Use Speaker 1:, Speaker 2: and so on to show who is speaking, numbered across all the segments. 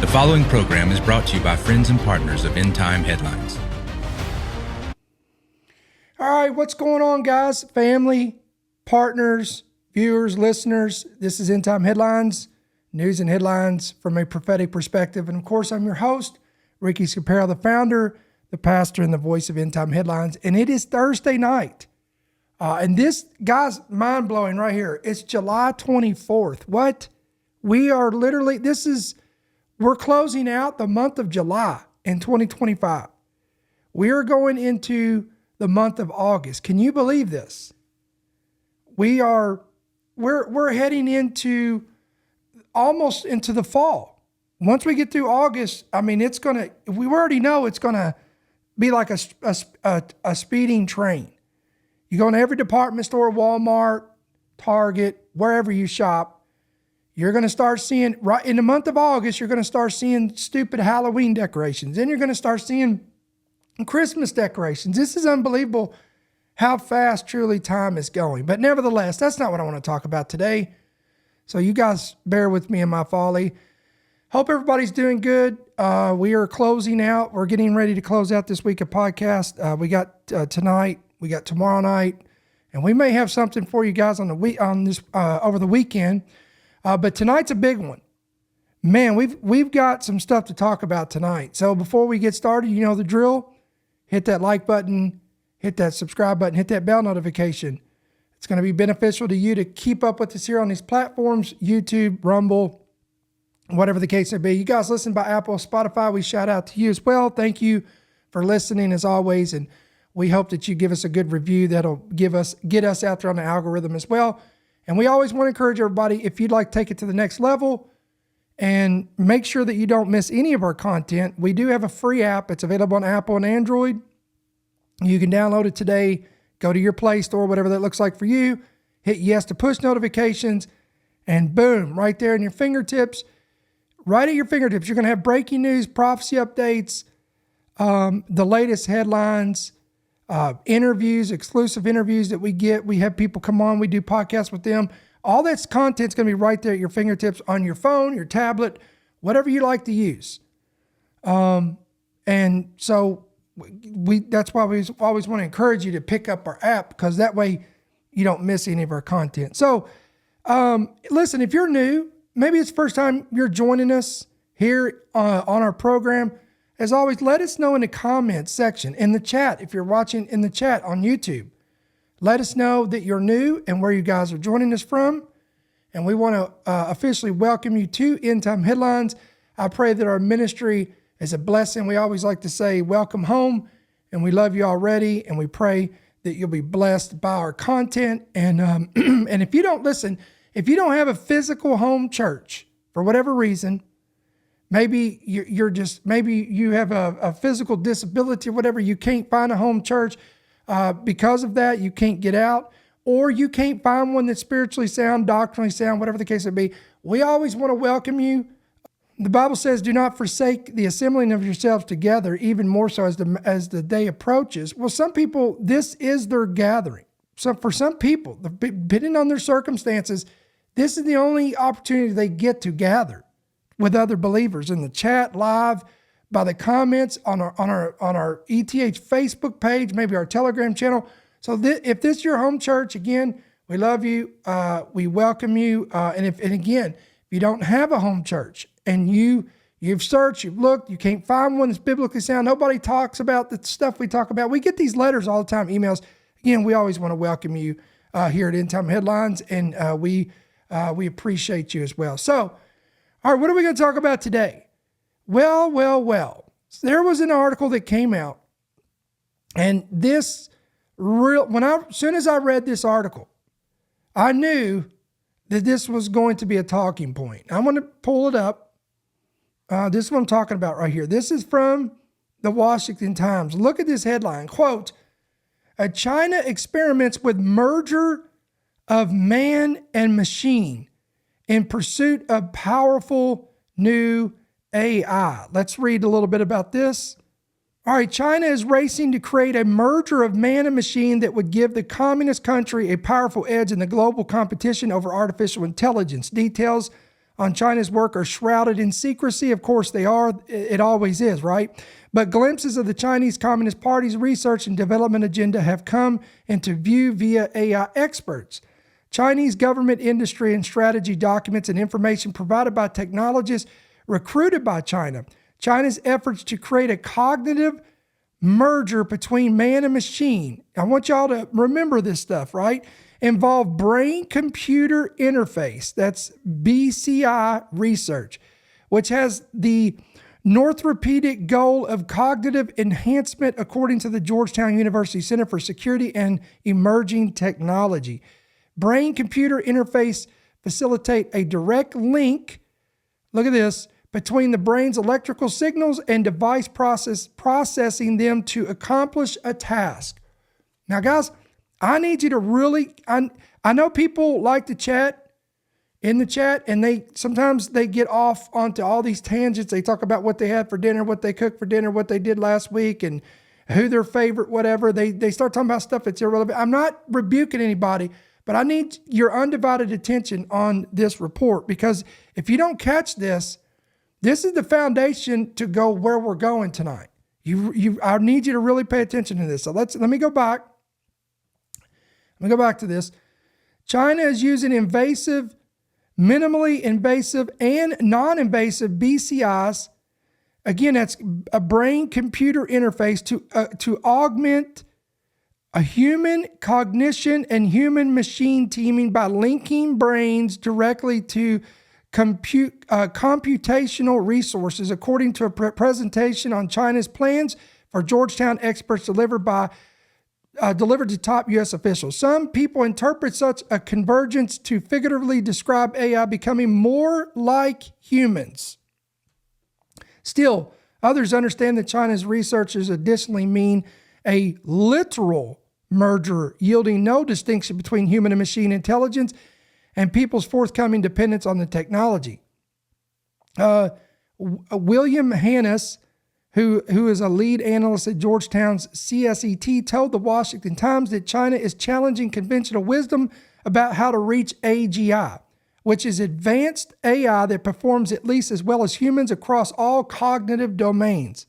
Speaker 1: The following program is brought to you by friends and partners of End Time Headlines.
Speaker 2: All right, what's going on, guys? Family, partners, viewers, listeners. This is End Time Headlines, news and headlines from a prophetic perspective. And of course, I'm your host, Ricky Scaparo, the founder, the pastor, and the voice of End Time Headlines. And it is Thursday night. And this, guys, mind-blowing right here. It's July 24th. What? We are literally, we're closing out the month of July in 2025. We are going into the month of August. Can you believe this? We're heading into almost into the fall. Once we get through August, I mean, we already know it's gonna be like a speeding train. You go in every department store, Walmart, Target, wherever you shop, you're going to start seeing, right in the month of August, you're going to start seeing stupid Halloween decorations. Then you're going to start seeing Christmas decorations. This is unbelievable how fast truly time is going. But nevertheless, that's not what I want to talk about today. So you guys bear with me in my folly. Hope everybody's doing good. We are closing out. We're getting ready to close out this week of podcast. We got tonight. We got tomorrow night. And we may have something for you guys over the weekend. But tonight's a big one. Man, we've got some stuff to talk about tonight. So before we get started, you know the drill. Hit that like button, hit that subscribe button, hit that bell notification. It's going to be beneficial to you to keep up with us here on these platforms, YouTube, Rumble, whatever the case may be. You guys listen by Apple, Spotify, we shout out to you as well. Thank you for listening as always. And we hope that you give us a good review that'll get us out there on the algorithm as well. And we always want to encourage everybody, if you'd like to take it to the next level and make sure that you don't miss any of our content, we do have a free app. It's available on Apple and Android. You can download it today, go to your Play Store, whatever that looks like for you, hit yes to push notifications, and boom, right there in your fingertips. Right at your fingertips, you're going to have breaking news, prophecy updates, the latest headlines, interviews, exclusive interviews that we get. We have people come on, we do podcasts with them. All that content's going to be right there at your fingertips on your phone, your tablet, whatever you like to use. And so that's why we always want to encourage you to pick up our app, because that way you don't miss any of our content. So listen, if you're new, maybe it's the first time you're joining us here on our program. As always, let us know in the comments section, in the chat, if you're watching in the chat on YouTube. Let us know that you're new and where you guys are joining us from. And we want to officially welcome you to End Time Headlines. I pray that our ministry is a blessing. We always like to say, welcome home. And we love you already. And we pray that you'll be blessed by our content. And and if you don't have a physical home church, for whatever reason, maybe maybe you have a physical disability or whatever, you can't find a home church. Because of that, you can't get out, or you can't find one that's spiritually sound, doctrinally sound, whatever the case may be. We always want to welcome you. The Bible says, do not forsake the assembling of yourselves together, even more so as the day approaches. Well, some people, this is their gathering. So for some people, depending on their circumstances, this is the only opportunity they get to gather with other believers in the chat, live, by the comments on our ETH Facebook page, maybe our Telegram channel. So if this is your home church, again, we love you. We welcome you. And again, if you don't have a home church and you've searched, you've looked, you can't find one that's biblically sound, nobody talks about the stuff we talk about. We get these letters all the time, emails. Again, we always want to welcome you here at End Time Headlines, and we appreciate you as well. So, all right, what are we going to talk about today? Well. There was an article that came out, and as soon as I read this article, I knew that this was going to be a talking point. I'm going to pull it up. This is what I'm talking about right here. This is from the Washington Times. Look at this headline, quote, China experiments with merger of man and machine in pursuit of powerful new AI. Let's read a little bit about this. All right, China is racing to create a merger of man and machine that would give the communist country a powerful edge in the global competition over artificial intelligence. Details on China's work are shrouded in secrecy. Of course they are. It always is, right? But glimpses of the Chinese Communist Party's research and development agenda have come into view via AI experts. Chinese government, industry, and strategy documents and information provided by technologists recruited by China. China's efforts to create a cognitive merger between man and machine. I want y'all to remember this stuff, right? Involve brain-computer interface. That's BCI research, which has the Northrop-edic goal of cognitive enhancement, according to the Georgetown University Center for Security and Emerging Technology. Brain-computer interface facilitate a direct link, look at this, between the brain's electrical signals and device processing them to accomplish a task. Now, guys, I need you to really, I know people like to chat in the chat, and sometimes they get off onto all these tangents. They talk about what they had for dinner, what they cooked for dinner, what they did last week, and who their favorite, whatever. They start talking about stuff that's irrelevant. I'm not rebuking anybody, but I need your undivided attention on this report, because if you don't catch this, this is the foundation to go where we're going tonight. I need you to really pay attention to this. So let me go back. Let me go back to this. China is using invasive, minimally invasive, and non-invasive BCIs. Again, that's a brain-computer interface to augment a human cognition and human-machine teaming by linking brains directly to computational resources, according to a presentation on China's plans for Georgetown experts delivered to top U.S. officials. Some people interpret such a convergence to figuratively describe AI becoming more like humans. Still, others understand that China's researchers additionally mean a literal merger yielding no distinction between human and machine intelligence and people's forthcoming dependence on the technology. William Hannes, who is a lead analyst at Georgetown's CSET, told the Washington Times that China is challenging conventional wisdom about how to reach AGI, which is advanced AI that performs at least as well as humans across all cognitive domains.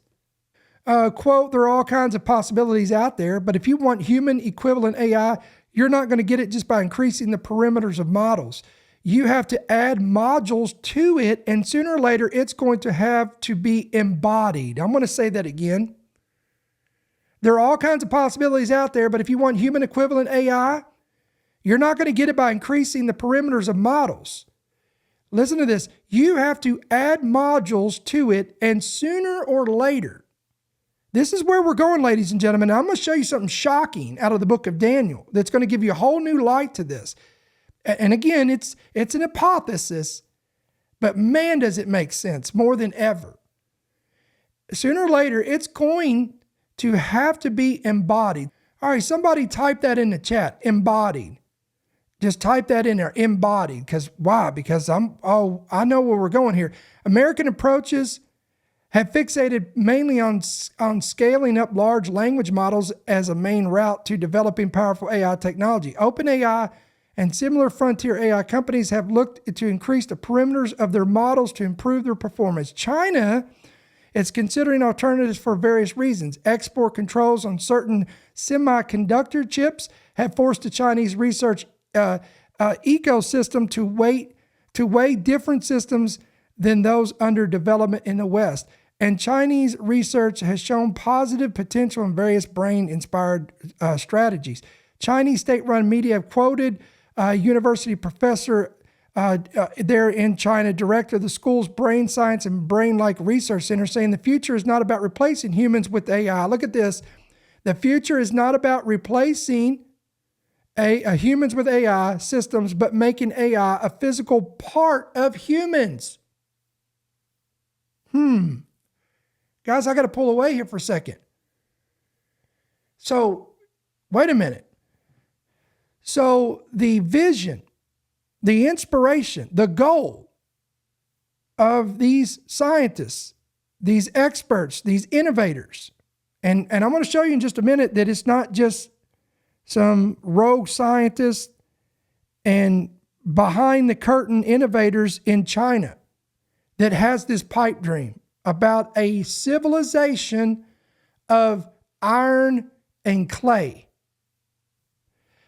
Speaker 2: Quote, there are all kinds of possibilities out there, but if you want human equivalent AI, you're not going to get it just by increasing the parameters of models. You have to add modules to it, and sooner or later, it's going to have to be embodied. I'm going to say that again. There are all kinds of possibilities out there, but if you want human equivalent AI, you're not going to get it by increasing the parameters of models. Listen to this. You have to add modules to it, and sooner or later, this is where we're going, ladies and gentlemen. I'm going to show you something shocking out of the book of Daniel that's going to give you a whole new light to this. And again, it's an hypothesis, but man, does it make sense more than ever. Sooner or later, it's going to have to be embodied. All right, somebody type that in the chat, embodied. Just type that in there, embodied. Because why? Because I know where we're going here. American approaches have fixated mainly on scaling up large language models as a main route to developing powerful AI technology. OpenAI and similar frontier AI companies have looked to increase the parameters of their models to improve their performance. China is considering alternatives for various reasons. Export controls on certain semiconductor chips have forced the Chinese research ecosystem to weigh different systems than those under development in the West. And Chinese research has shown positive potential in various brain-inspired strategies. Chinese state-run media have quoted a university professor there in China, director of the school's Brain Science and Brain-like Research Center, saying the future is not about replacing humans with AI. Look at this. The future is not about replacing humans with AI systems, but making AI a physical part of humans. Guys, I got to pull away here for a second. So, wait a minute. So, the vision, the inspiration, the goal of these scientists, these experts, these innovators, and I'm going to show you in just a minute that it's not just some rogue scientists and behind the curtain innovators in China that has this pipe dream about a civilization of iron and clay,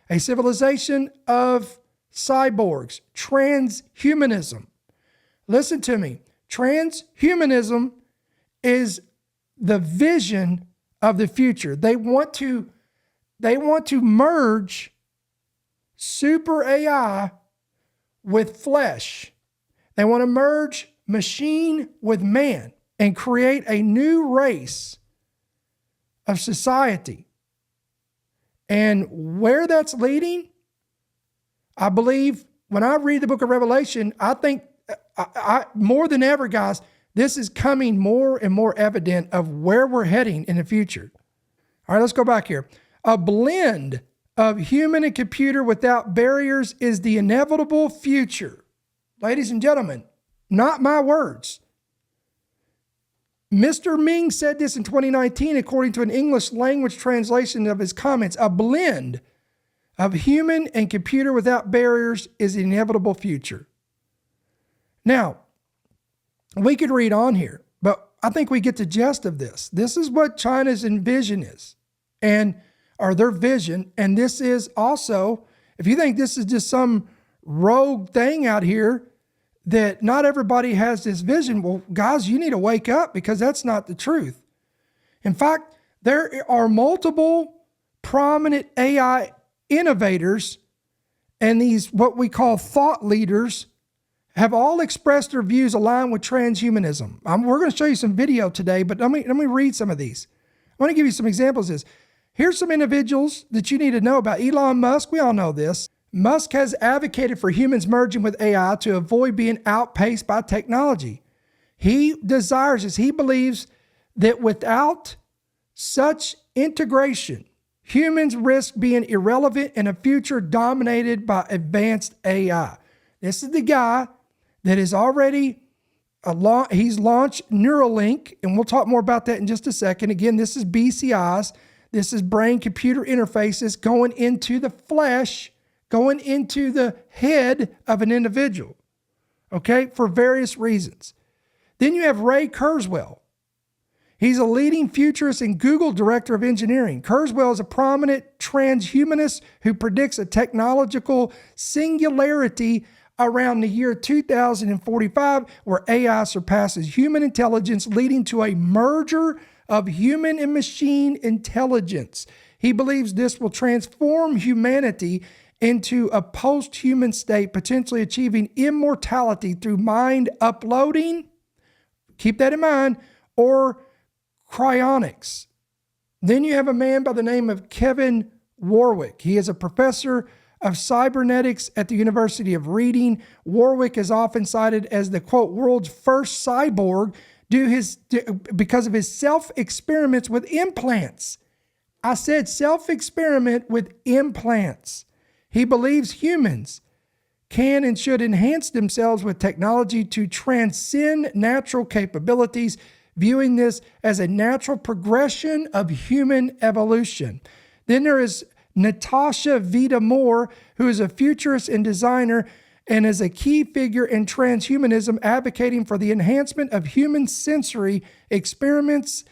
Speaker 2: a civilization of cyborgs, transhumanism. Listen to me. Transhumanism is the vision of the future. They want to merge super AI with flesh. They want to merge machine with man and create a new race of society. And where that's leading, I believe when I read the book of Revelation, I think I more than ever, guys, this is coming more and more evident of where we're heading in the future. All right, let's go back here. A blend of human and computer without barriers is the inevitable future. Ladies and gentlemen, not my words. Mr. Ming said this in 2019, according to an English language translation of his comments. A blend of human and computer without barriers is the inevitable future. Now, we could read on here, but I think we get the gist of this. This is what China's vision is, or their vision. And this is also, if you think this is just some rogue thing out here, that not everybody has this vision, well, guys, you need to wake up, because that's not the truth. In fact, there are multiple prominent AI innovators and these what we call thought leaders have all expressed their views aligned with transhumanism. We're going to show you some video today, but let me read some of these. I want to give you some examples of this. Here's some individuals that you need to know about. Elon Musk, we all know this. Musk has advocated for humans merging with AI to avoid being outpaced by technology. He desires this. He believes that without such integration, humans risk being irrelevant in a future dominated by advanced AI. This is the guy that is already, he's launched Neuralink, and we'll talk more about that in just a second. Again, this is BCIs. This is brain-computer interfaces going into the flesh, going into the head of an individual, okay, for various reasons. Then you have Ray Kurzweil. He's a leading futurist and Google director of engineering. Kurzweil is a prominent transhumanist who predicts a technological singularity around the year 2045, where AI surpasses human intelligence, leading to a merger of human and machine intelligence. He believes this will transform humanity into a post-human state, potentially achieving immortality through mind uploading, keep that in mind, or cryonics. Then you have a man by the name of Kevin Warwick. He is a professor of cybernetics at the University of Reading. Warwick is often cited as the, quote, world's first cyborg because of his self-experiments with implants. I said self-experiment with implants. He believes humans can and should enhance themselves with technology to transcend natural capabilities, viewing this as a natural progression of human evolution. Then there is Natasha Vita-Moore, who is a futurist and designer and is a key figure in transhumanism, advocating for the enhancement of human sensory experiences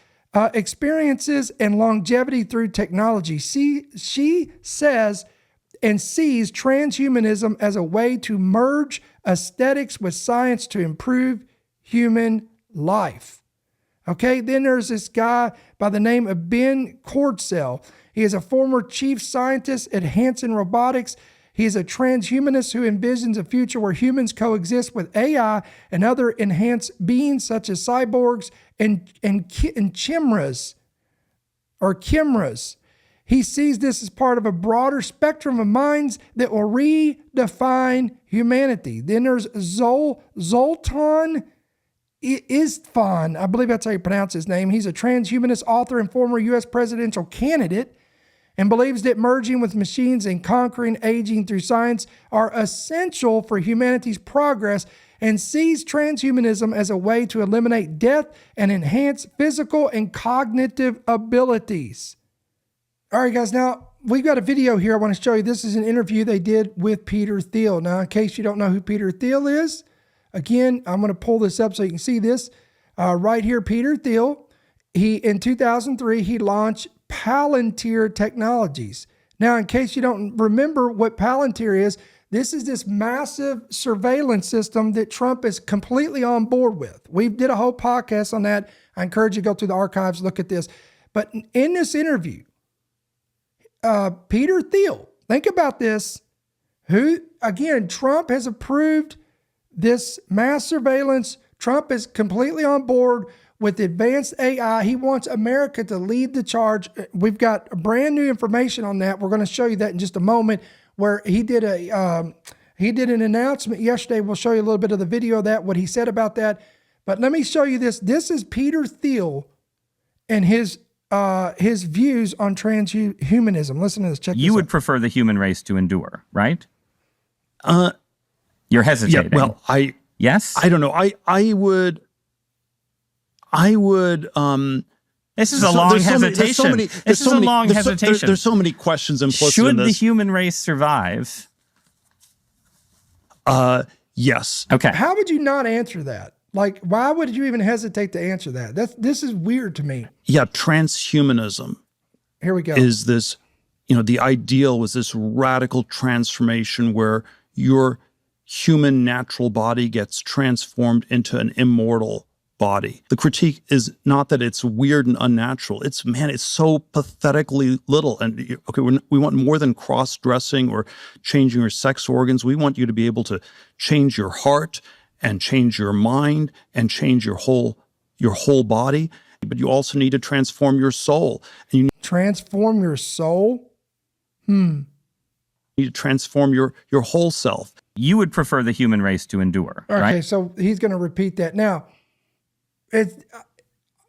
Speaker 2: and longevity through technology. She says and sees transhumanism as a way to merge aesthetics with science to improve human life. Okay, then there's this guy by the name of Ben Cordsell. He is a former chief scientist at Hanson Robotics. He is a transhumanist who envisions a future where humans coexist with AI and other enhanced beings such as cyborgs and chimeras or chimeras. He sees this as part of a broader spectrum of minds that will redefine humanity. Then there's Zoltan Istvan, I believe that's how you pronounce his name. He's a transhumanist author and former U.S. presidential candidate, and believes that merging with machines and conquering aging through science are essential for humanity's progress, and sees transhumanism as a way to eliminate death and enhance physical and cognitive abilities. All right, guys, now we've got a video here I want to show you. This is an interview they did with Peter Thiel. Now, in case you don't know who Peter Thiel is, again, I'm going to pull this up so you can see this. Right here, Peter Thiel, in 2003, he launched Palantir Technologies. Now, in case you don't remember what Palantir is, this is this massive surveillance system that Trump is completely on board with. We did a whole podcast on that. I encourage you to go through the archives, look at this. But in this interview, Peter Thiel, think about this, who, again, Trump has approved this mass surveillance. Trump is completely on board with advanced AI. He wants America to lead the charge. We've got brand new information on that. We're going to show you that in just a moment, where he did an announcement yesterday. We'll show you a little bit of the video of that, what he said about that. But let me show you this. This is Peter Thiel and his views on transhumanism. Listen to this. Check this out.
Speaker 3: You would prefer the human race to endure, right? You're hesitating.
Speaker 4: Yeah, well,
Speaker 3: yes?
Speaker 4: I don't know. I would.
Speaker 3: This is a long hesitation. This is a long hesitation.
Speaker 4: There's so many questions implicit in
Speaker 3: Should
Speaker 4: this.
Speaker 3: the human race survive?
Speaker 4: Yes.
Speaker 3: Okay.
Speaker 2: How would you not answer that? Like, why would you even hesitate to answer that? This is weird to me.
Speaker 4: Yeah, transhumanism
Speaker 2: Here we go.
Speaker 4: is this, the ideal was this radical transformation where your human natural body gets transformed into an immortal body. The critique is not that it's weird and unnatural. It's so pathetically little. And okay, we want more than cross-dressing or changing your sex organs. We want you to be able to change your heart and change your mind and change your whole body. But you also need to transform your soul. And you
Speaker 2: Transform your soul?
Speaker 4: need to transform your whole self.
Speaker 3: You would prefer the human race to endure,
Speaker 2: Okay,
Speaker 3: right?
Speaker 2: so he's going to repeat that. Now,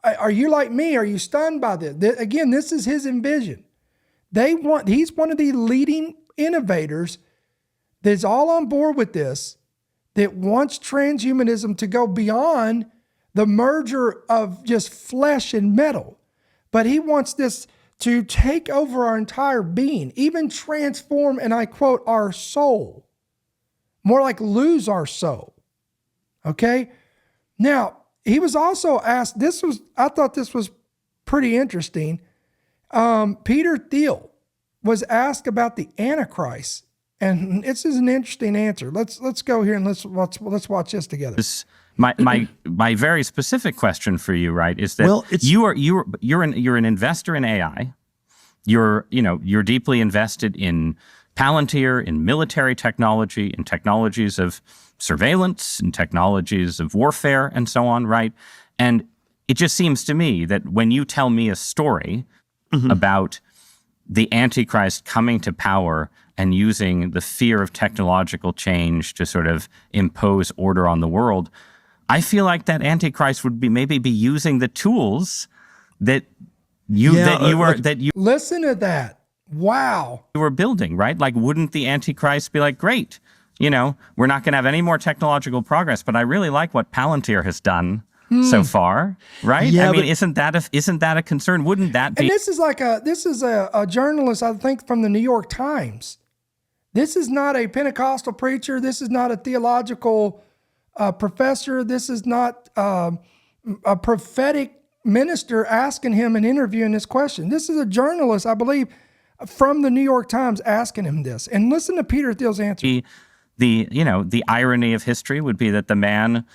Speaker 2: are you like me? Are you stunned by this? Again, this is his envision. He's one of the leading innovators that's all on board with this, that wants transhumanism to go beyond the merger of just flesh and metal. But he wants this to take over our entire being, even transform, and I quote, our soul. More like lose our soul. Okay? Now, he was also asked, I thought this was pretty interesting. Peter Thiel was asked about the Antichrist, and this is an interesting answer. Let's go here and let's watch this together.
Speaker 3: My very specific question for you, right, is that you're an investor in AI. You're deeply invested in Palantir, in military technology, in technologies of surveillance, in technologies of warfare, and so on, right? And it just seems to me that when you tell me a story about the Antichrist coming to power and using the fear of technological change to sort of impose order on the world, I feel like that Antichrist would maybe be using the tools that you
Speaker 2: Listen to that. Wow.
Speaker 3: were building, right? Like, wouldn't the Antichrist be like, great, we're not going to have any more technological progress, but I really like what Palantir has done so far, right?
Speaker 4: Yeah,
Speaker 3: isn't that a concern? Wouldn't that be?
Speaker 2: And this is a journalist, I think, from the New York Times. This is not a Pentecostal preacher. This is not a theological professor. This is not a prophetic minister asking him and interviewing this question. This is a journalist, I believe, from the New York Times asking him this. And listen to Peter Thiel's answer.
Speaker 3: The irony of history would be that the man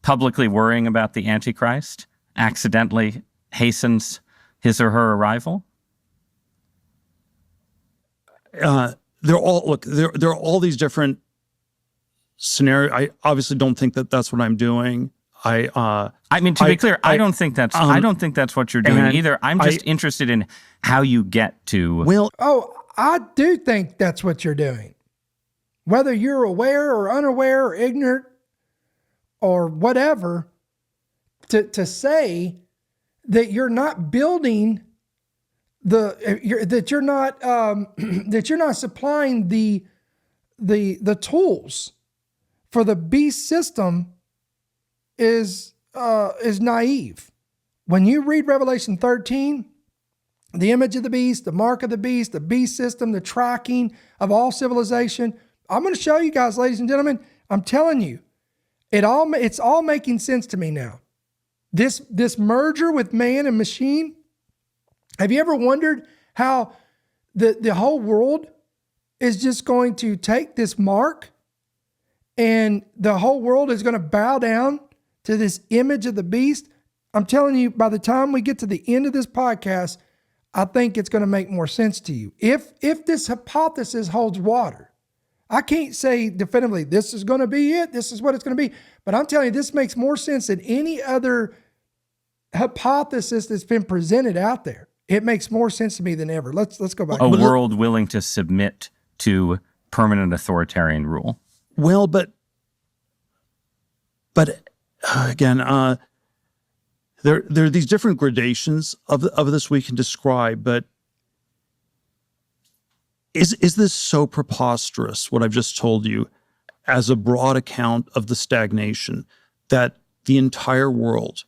Speaker 3: publicly worrying about the Antichrist accidentally hastens his or her arrival.
Speaker 4: There are all these different scenarios. I obviously don't think that that's what I'm doing.
Speaker 3: To be clear, I don't think that's what you're doing either. I'm just interested in how you get to.
Speaker 4: Well,
Speaker 2: I do think that's what you're doing. Whether you're aware or unaware or ignorant or whatever, to say that you're not building that you're not supplying the tools for the beast system is naive. When you read Revelation 13, the image of the beast, the mark of the beast system, the tracking of all civilization. I'm going to show you guys, ladies and gentlemen. I'm telling you, it's all making sense to me now. This merger with man and machine. Have you ever wondered how the whole world is just going to take this mark and the whole world is going to bow down to this image of the beast? I'm telling you, by the time we get to the end of this podcast, I think it's going to make more sense to you. If this hypothesis holds water, I can't say definitively this is going to be it, this is what it's going to be, but I'm telling you, this makes more sense than any other hypothesis that's been presented out there. It makes more sense to me than ever. Let's go back.
Speaker 3: A world willing to submit to permanent authoritarian rule.
Speaker 4: Well, but again, there are these different gradations of this we can describe, but is this so preposterous, what I've just told you, as a broad account of the stagnation that the entire world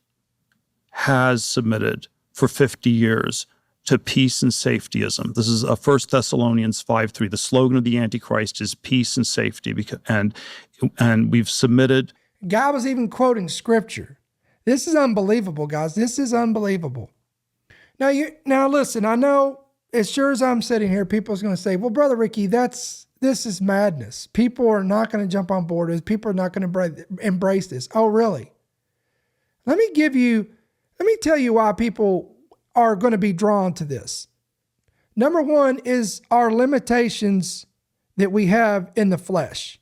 Speaker 4: has submitted for 50 years to peace and safetyism? This is 1 Thessalonians 5:3. The slogan of the Antichrist is peace and safety, and we've submitted.
Speaker 2: Guy was even quoting scripture. This is unbelievable, guys. This is unbelievable. Now listen, I know as sure as I'm sitting here, people's going to say, well, Brother Ricky, this is madness. People are not going to jump on board. People are not going to embrace this. Oh, really? Let me tell you why people are going to be drawn to this. Number one is our limitations that we have in the flesh.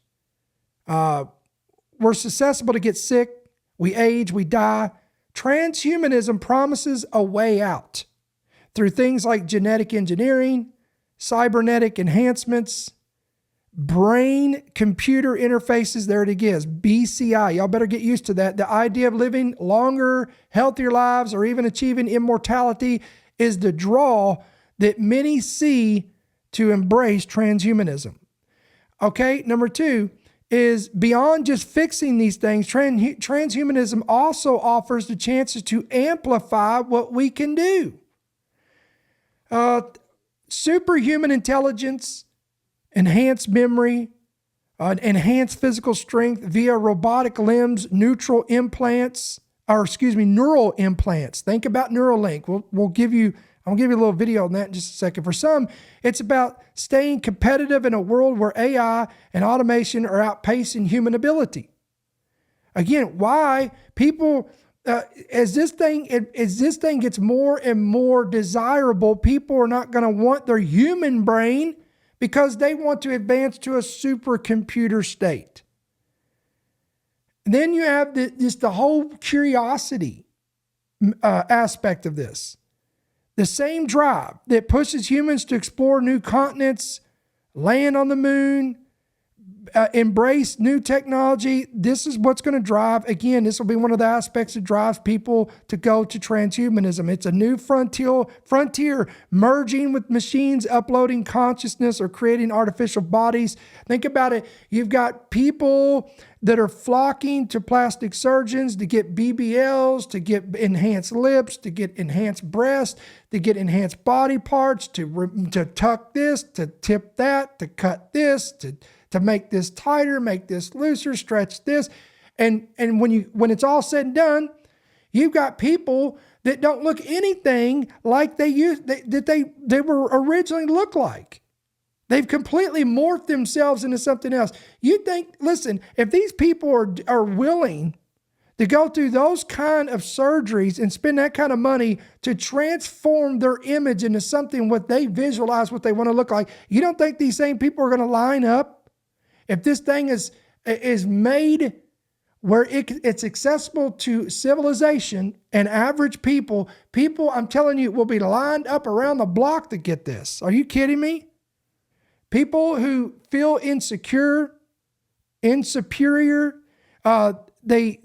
Speaker 2: We're susceptible to get sick. We age, we die. Transhumanism promises a way out through things like genetic engineering, cybernetic enhancements, brain-computer interfaces. There it is, BCI. Y'all better get used to that. The idea of living longer, healthier lives, or even achieving immortality is the draw that many see to embrace transhumanism. Okay, number two is beyond just fixing these things, transhumanism also offers the chances to amplify what we can do. Superhuman intelligence, enhanced memory, enhanced physical strength via robotic limbs, neural implants. Think about Neuralink. I'll give you a little video on that in just a second. For some, it's about staying competitive in a world where AI and automation are outpacing human ability. Again, why people, as this thing gets more and more desirable, people are not going to want their human brain because they want to advance to a supercomputer state. And then you have the whole curiosity aspect of this. The same drive that pushes humans to explore new continents, land on the moon, embrace new technology. This is what's going to drive. Again, this will be one of the aspects that drives people to go to transhumanism. It's a new frontier merging with machines, uploading consciousness or creating artificial bodies. Think about it. You've got people that are flocking to plastic surgeons to get BBLs, to get enhanced lips, to get enhanced breasts, to get enhanced body parts, to tuck this, to tip that, to cut this, to make this tighter, make this looser, stretch this. And when it's all said and done, you've got people that don't look anything like they were originally look like. They've completely morphed themselves into something else. Listen, if these people are willing to go through those kind of surgeries and spend that kind of money to transform their image into something what they visualize, what they want to look like, you don't think these same people are going to line up? If this thing is made where it's accessible to civilization and average people, I'm telling you, will be lined up around the block to get this. Are you kidding me? People who feel insecure, they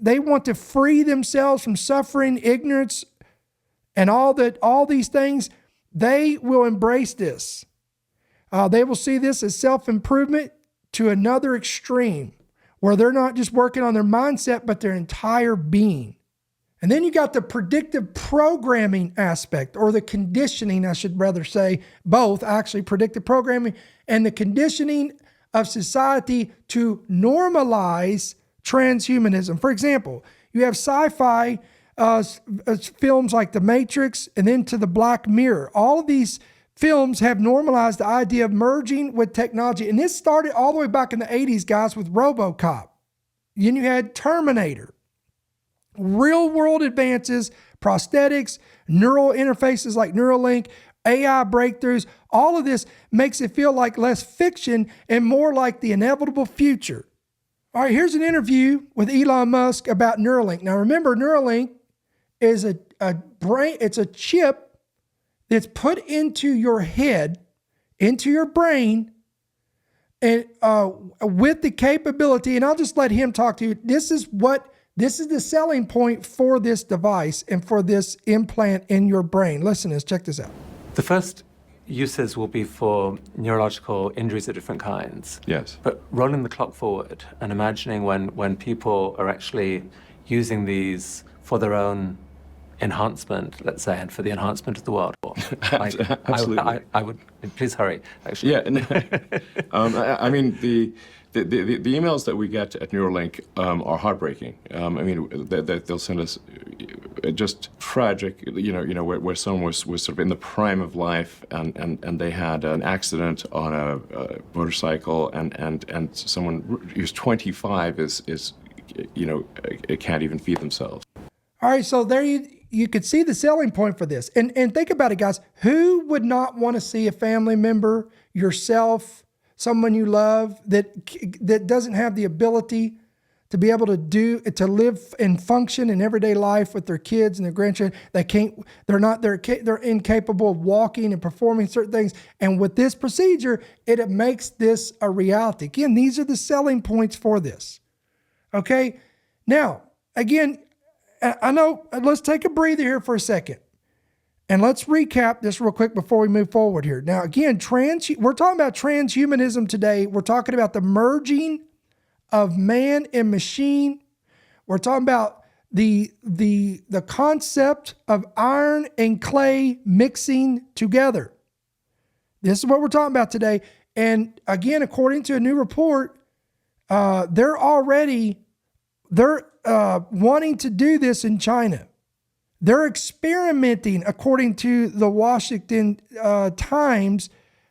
Speaker 2: want to free themselves from suffering, ignorance, and all these things. They will embrace this. They will see this as self-improvement to another extreme, where they're not just working on their mindset, but their entire being. And then you got the predictive programming aspect, or the conditioning, I should rather say, both actually, predictive programming and the conditioning of society to normalize transhumanism. For example, you have sci-fi films like The Matrix and then to the Black Mirror. All of these films have normalized the idea of merging with technology. And this started all the way back in the 80s, guys, with RoboCop. Then you had Terminator. Real world advances, prosthetics, neural interfaces like Neuralink, AI breakthroughs, all of this makes it feel like less fiction and more like the inevitable future. All right, here's an interview with Elon Musk about Neuralink. Now remember, Neuralink is a brain, it's a chip that's put into your head, into your brain, and with the capability, and I'll just let him talk to you. This is the selling point for this device and for this implant in your brain. Listen to this, check this out.
Speaker 5: The first uses will be for neurological injuries of different kinds.
Speaker 6: Yes.
Speaker 5: But rolling the clock forward and imagining when people are actually using these for their own enhancement, let's say, and for the enhancement of the world.
Speaker 6: Absolutely.
Speaker 5: I would, please hurry, actually.
Speaker 6: Yeah. I mean, the emails that we get at Neuralink are heartbreaking. I mean, they'll send us just tragic, where someone was sort of in the prime of life and they had an accident on a motorcycle and someone who's 25 is can't even feed themselves.
Speaker 2: All right, so there you could see the selling point for this. And think about it, guys. Who would not want to see a family member, yourself, someone you love that doesn't have the ability to be able to live and function in everyday life with their kids and their grandchildren? They're incapable of walking and performing certain things. And with this procedure, it makes this a reality. Again, these are the selling points for this. Okay. Now, again, I know, let's take a breather here for a second. And let's recap this real quick before we move forward here. Now, again, we're talking about transhumanism today. We're talking about the merging of man and machine. We're talking about the concept of iron and clay mixing together. This is what we're talking about today. And again, according to a new report, they're wanting to do this in China. They're experimenting, according to the Washington Times.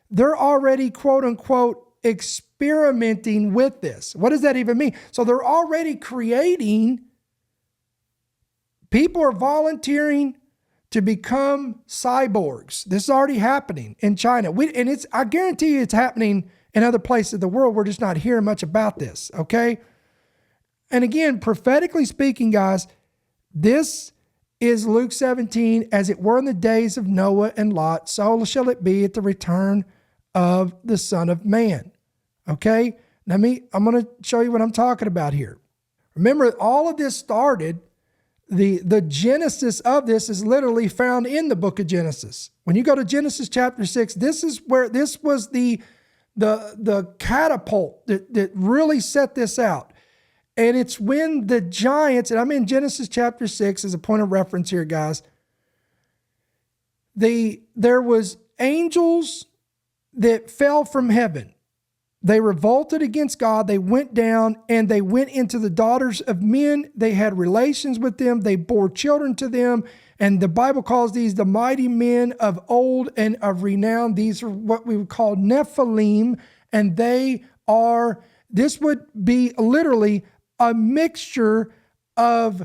Speaker 2: They're already, quote unquote, experimenting with this. What does that even mean? So they're already creating, people are volunteering to become cyborgs. This is already happening in China. I guarantee you it's happening in other places of the world. We're just not hearing much about this, okay? And again, prophetically speaking, guys, this is Luke 17, as it were in the days of Noah and Lot, so shall it be at the return of the Son of Man. Okay? I'm going to show you what I'm talking about here. Remember, all of this started, the genesis of this is literally found in the book of Genesis. When you go to Genesis chapter 6, this is where this was the catapult that really set this out. And it's when the giants, and I'm in Genesis chapter 6 as a point of reference here, guys. There was angels that fell from heaven. They revolted against God. They went down and they went into the daughters of men. They had relations with them. They bore children to them. And the Bible calls these the mighty men of old and of renown. These are what we would call Nephilim. And this would be literally a mixture of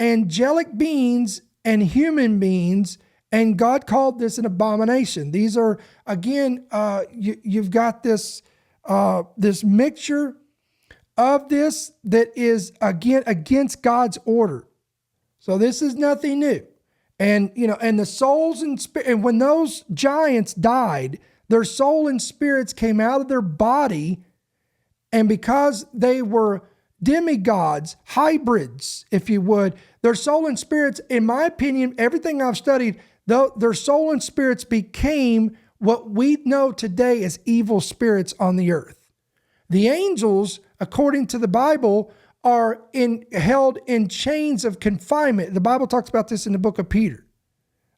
Speaker 2: angelic beings and human beings, and God called this an abomination. These are, again, you've got this mixture of this that is, again, against God's order. So this is nothing new. And, and the souls and spirit, and when those giants died, their soul and spirits came out of their body, and because they were demigods, hybrids, if you would, their soul and spirits, in my opinion, everything I've studied, their soul and spirits became what we know today as evil spirits on the earth. The angels, according to the Bible, are held in chains of confinement. The Bible talks about this in the book of Peter.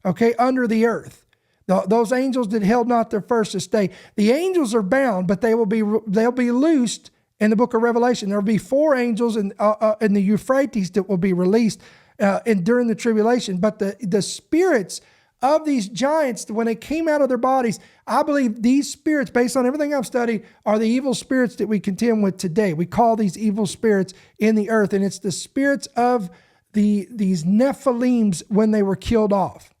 Speaker 2: Okay, under the earth. Those angels that held not their first estate. The angels are bound, but they'll be loosed in the book of Revelation. There will be 4 angels in the Euphrates that will be released during the tribulation. But the spirits of these giants, when they came out of their bodies, I believe these spirits, based on everything I've studied, are the evil spirits that we contend with today. We call these evil spirits in the earth, and it's the spirits of these Nephilims when they were killed off.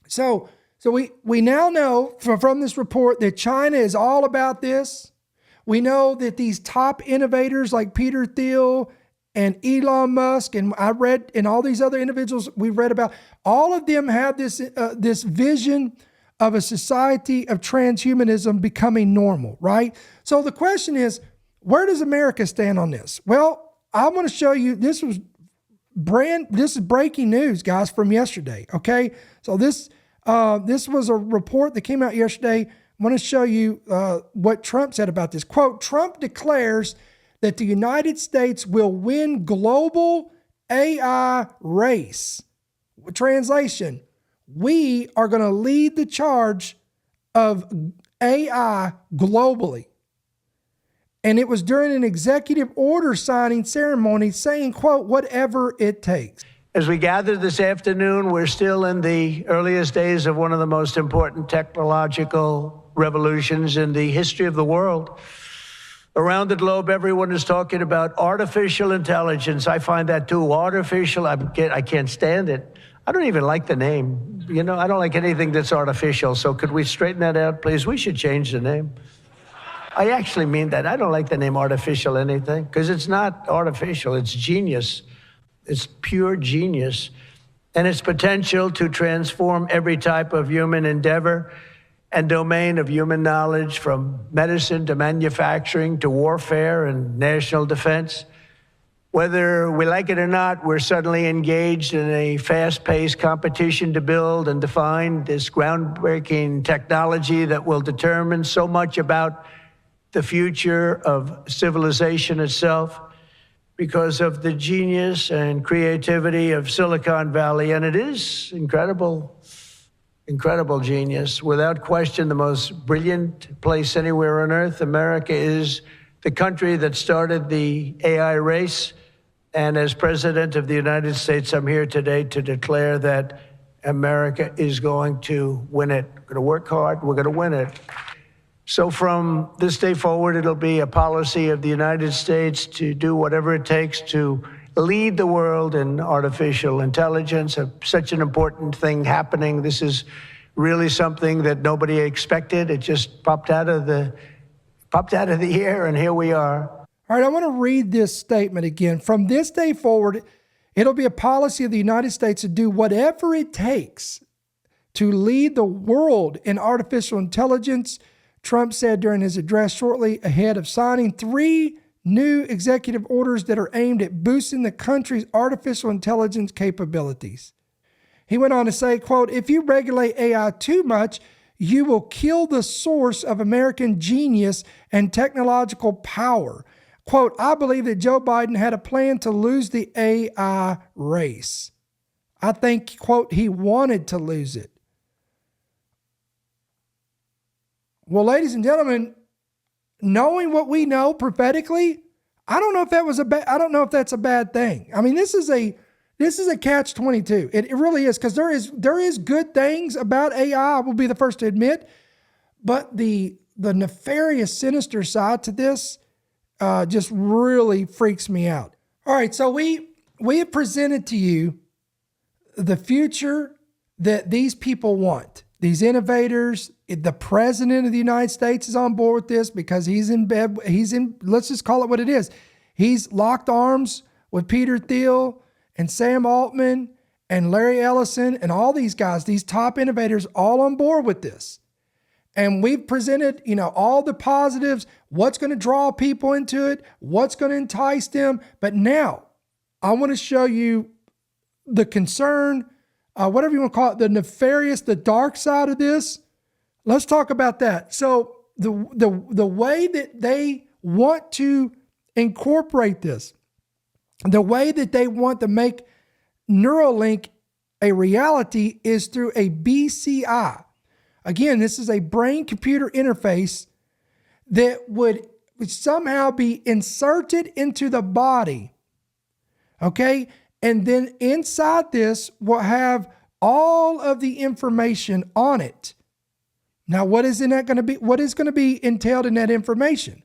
Speaker 2: So we now know from this report that China is all about this. We know that these top innovators like Peter Thiel and Elon Musk, and I read, and all these other individuals we've read about, all of them have this vision of a society of transhumanism becoming normal, right? So the question is, where does America stand on this? Well, I'm going to show you, this is breaking news, guys, from yesterday, okay? So this was a report that came out yesterday. I'm going to show you what Trump said about this. Quote, Trump declares that the United States will win global AI race. Translation, we are going to lead the charge of AI globally. And it was during an executive order signing ceremony saying, quote, whatever it takes.
Speaker 7: As we gather this afternoon, we're still in the earliest days of one of the most important technological revolutions in the history of the world. Around the globe, everyone is talking about artificial intelligence. I find that too. Artificial, I can't stand it. I don't even like the name. You know, I don't like anything that's artificial. So could we straighten that out, please? We should change the name. I actually mean that. I don't like the name artificial anything, because it's not artificial. It's genius. It's pure genius. And its potential to transform every type of human endeavor and domain of human knowledge, from medicine to manufacturing to warfare and national defense. Whether we like it or not, we're suddenly engaged in a fast-paced competition to build and define this groundbreaking technology that will determine so much about the future of civilization itself, because of the genius and creativity of Silicon Valley. And it is incredible genius. Without question, the most brilliant place anywhere on earth. America is the country that started the AI race. And as President of the United States, I'm here today to declare that America is going to win it. We're going to work hard. We're going to win it. So from this day forward, it'll be a policy of the United States to do whatever it takes to lead the world in artificial intelligence, such an important thing happening. This is really something that nobody expected. It just popped out of the air, and here we are.
Speaker 2: All right, I want to read this statement again. From this day forward, it'll be a policy of the United States to do whatever it takes to lead the world in artificial intelligence, Trump said during his address shortly ahead of signing 3 new executive orders that are aimed at boosting the country's artificial intelligence capabilities. He went on to say, quote, if you regulate AI too much, you will kill the source of American genius and technological power. Quote, I believe that Joe Biden had a plan to lose the AI race. I think, quote, he wanted to lose it. Well, ladies and gentlemen, knowing what we know prophetically, I don't know if that's a bad thing. I mean, this is a catch-22. It really is, because there is good things about AI. I will be the first to admit, but the nefarious, sinister side to this just really freaks me out. All right, so we have presented to you the future that these people want. These innovators, the president of the United States is on board with this because he's in bed. Let's just call it what it is. He's locked arms with Peter Thiel and Sam Altman and Larry Ellison and all these guys, these top innovators, all on board with this. And we've presented, all the positives, what's going to draw people into it, what's going to entice them. But now I want to show you the concern, whatever you want to call it, the nefarious, the dark side of this. Let's talk about that. So the way that they want to incorporate this the way that they want to make Neuralink a reality is through a BCI. Again, this is a brain-computer interface that would somehow be inserted into the body, okay? And then inside this will have all of the information on it. Now, what is going to be? What is going to be entailed in that information?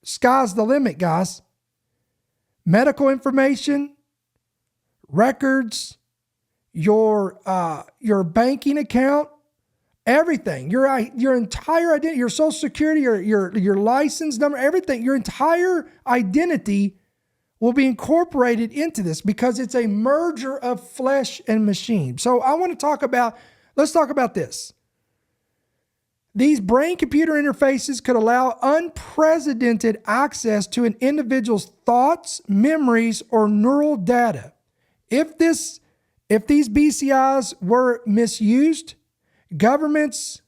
Speaker 2: Sky's the limit, guys. Medical information, records, your banking account, everything, your entire identity, your social security, your license number, everything, your entire identity will be incorporated into this because it's a merger of flesh and machine. So I want to let's talk about this. These brain-computer interfaces could allow unprecedented access to an individual's thoughts, memories, or neural data. If these BCIs were misused, governments,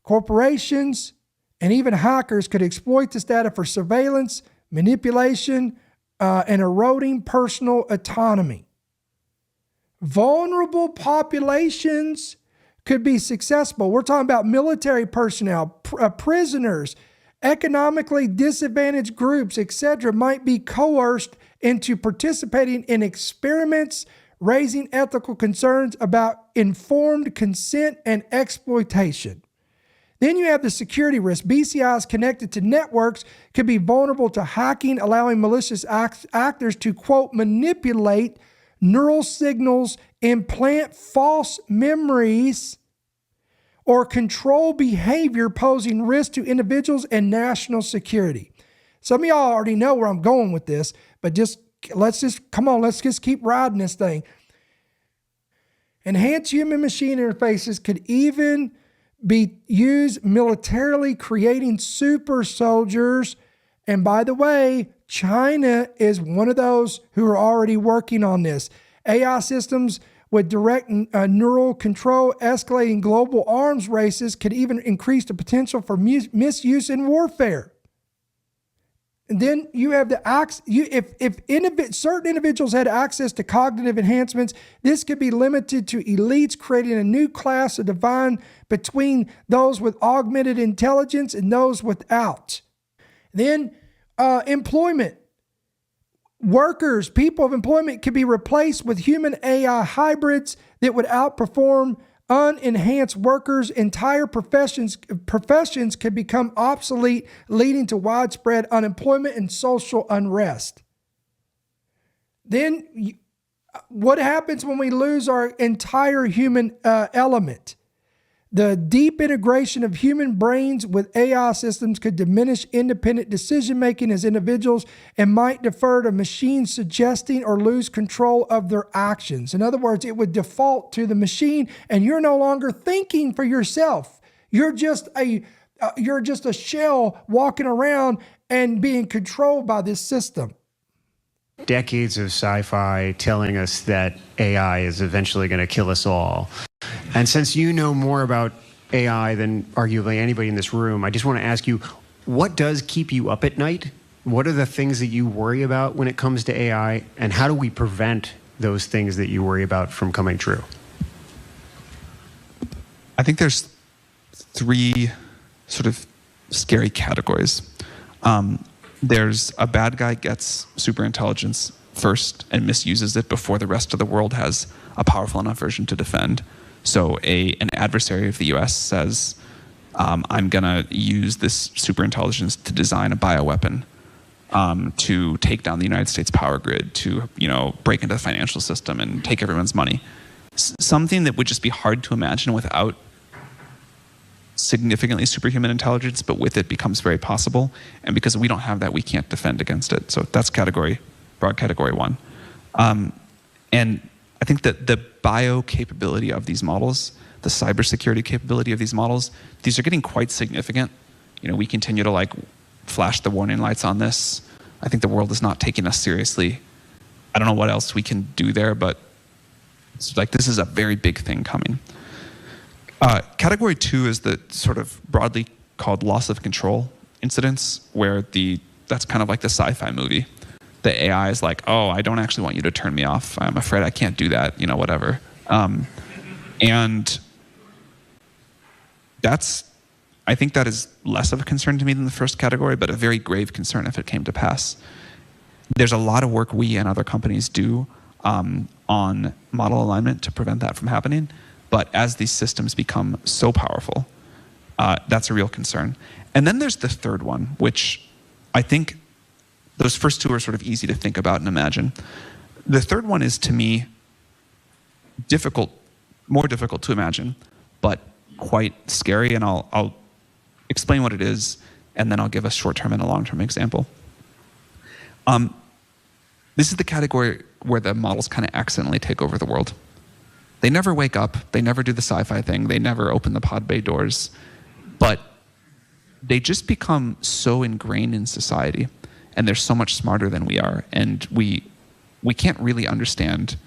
Speaker 2: corporations, and even hackers could exploit this data for surveillance, manipulation, and eroding personal autonomy. Vulnerable populations could be successful. We're talking about military personnel, prisoners, economically disadvantaged groups, etc., might be coerced into participating in experiments, raising ethical concerns about informed consent and exploitation. Then you have the security risk. BCIs connected to networks could be vulnerable to hacking, allowing malicious actors to, quote, manipulate neural signals, implant false memories, or control behavior, posing risk to individuals and national security. Some of y'all already know where I'm going with this, but let's just keep riding this thing. Enhanced human-machine interfaces could even be used militarily, creating super soldiers. And by the way, China is one of those who are already working on this. AI systems with direct neural control, escalating global arms races could even increase the potential for misuse in warfare. And then you have if certain individuals had access to cognitive enhancements, this could be limited to elites, creating a new class of divine between those with augmented intelligence and those without. Then employment. Workers, people of employment could be replaced with human AI hybrids that would outperform unenhanced workers. Entire professions could become obsolete, leading to widespread unemployment and social unrest. Then what happens when we lose our entire human element? The deep integration of human brains with AI systems could diminish independent decision-making as individuals and might defer to machines suggesting or lose control of their actions. In other words, it would default to the machine and you're no longer thinking for yourself. You're just a shell walking around and being controlled by this system.
Speaker 8: Decades of sci-fi telling us that AI is eventually going to kill us all. And since you know more about AI than arguably anybody in this room, I just want to ask you, what does keep you up at night? What are the things that you worry about when it comes to AI? And how do we prevent those things that you worry about from coming true?
Speaker 9: I think there's three sort of scary categories. There's a bad guy gets super intelligence first and misuses it before the rest of the world has a powerful enough version to defend. So an adversary of the US says, I'm going to use this super intelligence to design a bioweapon, to take down the United States power grid, to break into the financial system and take everyone's money. Something that would just be hard to imagine without significantly superhuman intelligence, but with it becomes very possible. And because we don't have that, we can't defend against it. So that's broad category one. And I think that the bio capability of these models, the cybersecurity capability of these models, these are getting quite significant. We continue to flash the warning lights on this. I think the world is not taking us seriously. I don't know what else we can do there, but it's this is a very big thing coming. Category two is the sort of broadly called loss of control incidents, where that's kind of like the sci-fi movie. the AI is like, oh, I don't actually want you to turn me off. I'm afraid I can't do that, whatever. And I think that is less of a concern to me than the first category, but a very grave concern if it came to pass. There's a lot of work we and other companies do on model alignment to prevent that from happening. But as these systems become so powerful, that's a real concern. And then there's the third one, which I think those first two are sort of easy to think about and imagine. The third one is, to me, more difficult to imagine, but quite scary. And I'll explain what it is, and then I'll give a short-term and a long-term example. This is the category where the models kind of accidentally take over the world. They never wake up. They never do the sci-fi thing. They never open the pod bay doors. But they just become so ingrained in society, and they're so much smarter than we are. And we can't really understand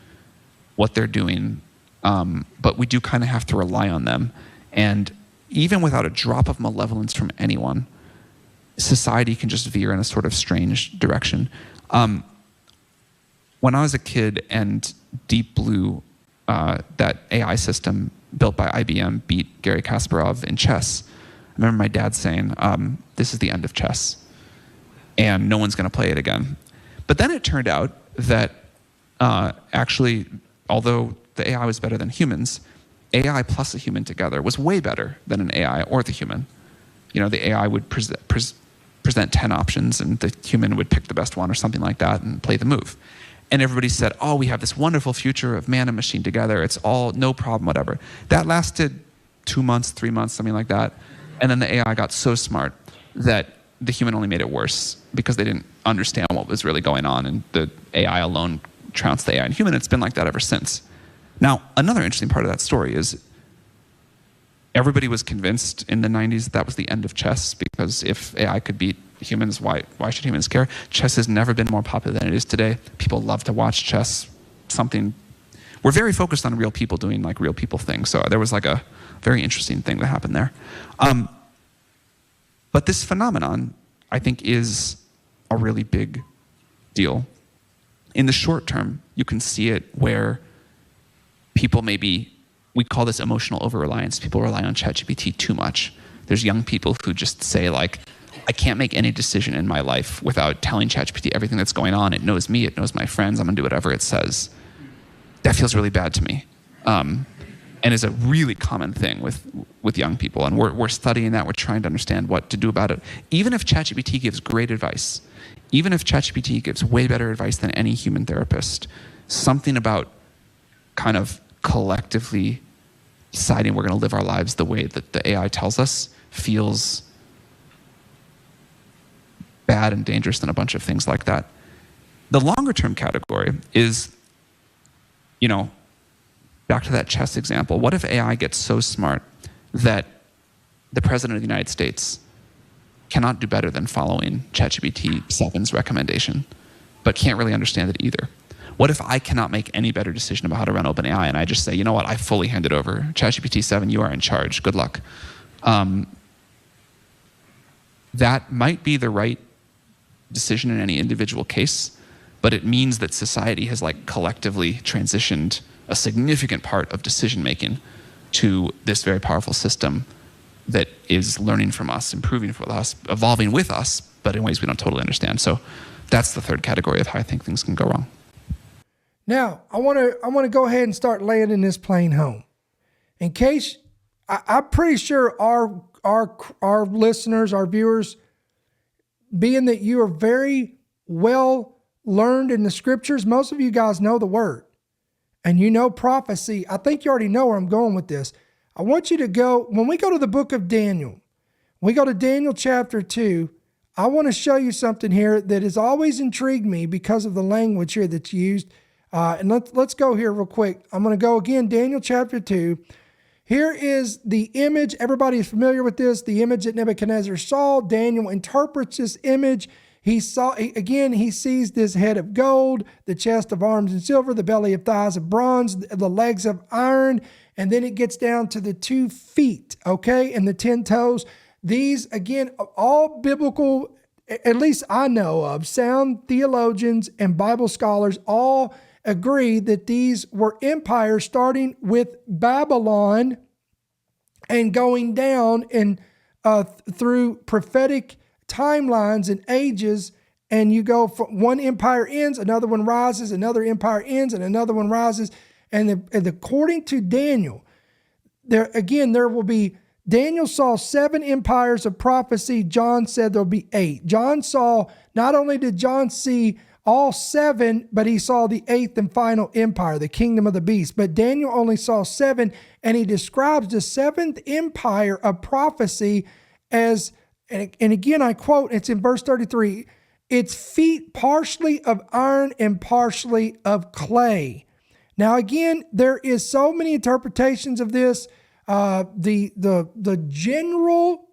Speaker 9: what they're doing, but we do kind of have to rely on them. And even without a drop of malevolence from anyone, society can just veer in a sort of strange direction. When I was a kid and Deep Blue, that AI system built by IBM, beat Garry Kasparov in chess, I remember my dad saying, this is the end of chess, and no one's going to play it again. But then it turned out that actually, although the AI was better than humans, AI plus a human together was way better than an AI or the human. The AI would present 10 options, and the human would pick the best one or something like that and play the move. And everybody said, oh, we have this wonderful future of man and machine together. It's all no problem, whatever. That lasted 2 months, 3 months, something like that. And then the AI got so smart that the human only made it worse because they didn't understand what was really going on, and the AI alone trounced the AI and human. It's been like that ever since. Now, another interesting part of that story is everybody was convinced in the 90s that was the end of chess, because if AI could beat humans, why should humans care? Chess has never been more popular than it is today. People love to watch chess. We're very focused on real people doing like real people things. So there was like a very interesting thing that happened there. But this phenomenon, I think, is a really big deal. In the short term, you can see it where people we call this emotional over-reliance. People rely on ChatGPT too much. There's young people who just say, like, I can't make any decision in my life without telling ChatGPT everything that's going on. It knows me, it knows my friends, I'm gonna do whatever it says. That feels really bad to me. And is a really common thing with young people. And we're studying that, we're trying to understand what to do about it. Even if ChatGPT gives great advice, even if ChatGPT gives way better advice than any human therapist, something about kind of collectively deciding we're going to live our lives the way that the AI tells us feels bad and dangerous than a bunch of things like that. The longer term category is, back to that chess example, what if AI gets so smart that the President of the United States cannot do better than following ChatGPT 7's recommendation, but can't really understand it either? What if I cannot make any better decision about how to run OpenAI, and I just say, you know what, I fully hand it over. ChatGPT 7, you are in charge. Good luck. That might be the right decision in any individual case, but it means that society has collectively transitioned a significant part of decision making to this very powerful system that is learning from us, improving with us, evolving with us, but in ways we don't totally understand. So that's the third category of how I think things can go wrong.
Speaker 2: Now, I want to go ahead and start landing this plane home. In case, I'm pretty sure our listeners, our viewers, being that you are very well learned in the scriptures, most of you guys know the word and you know prophecy. I think you already know where I'm going with this. I want you to go, when we go to the book of Daniel, we go to Daniel chapter 2, I want to show you something here that has always intrigued me because of the language here that's used. And let's go here real quick. I'm going to go again, Daniel chapter 2. Here is the image. Everybody is familiar with this. The image that Nebuchadnezzar saw. Daniel interprets this image. He sees this head of gold, the chest of arms of silver, the belly of thighs of bronze, the legs of iron, and then it gets down to the 2 feet, okay, and the 10 toes. These, again, all biblical at least I know of, sound theologians and Bible scholars all agree that these were empires starting with Babylon and going down and through prophetic timelines and ages. And you go from one empire ends, another one rises, another empire ends, and another one rises. And according to Daniel, there will be, Daniel saw 7 empires of prophecy. John said there'll be 8. Not only did John see all 7, but he saw the 8th and final empire, the kingdom of the beast. But Daniel only saw 7, and he describes the 7th empire of prophecy as, and again I quote, it's in verse 33, its feet partially of iron and partially of clay. Now again, there is so many interpretations of this. The general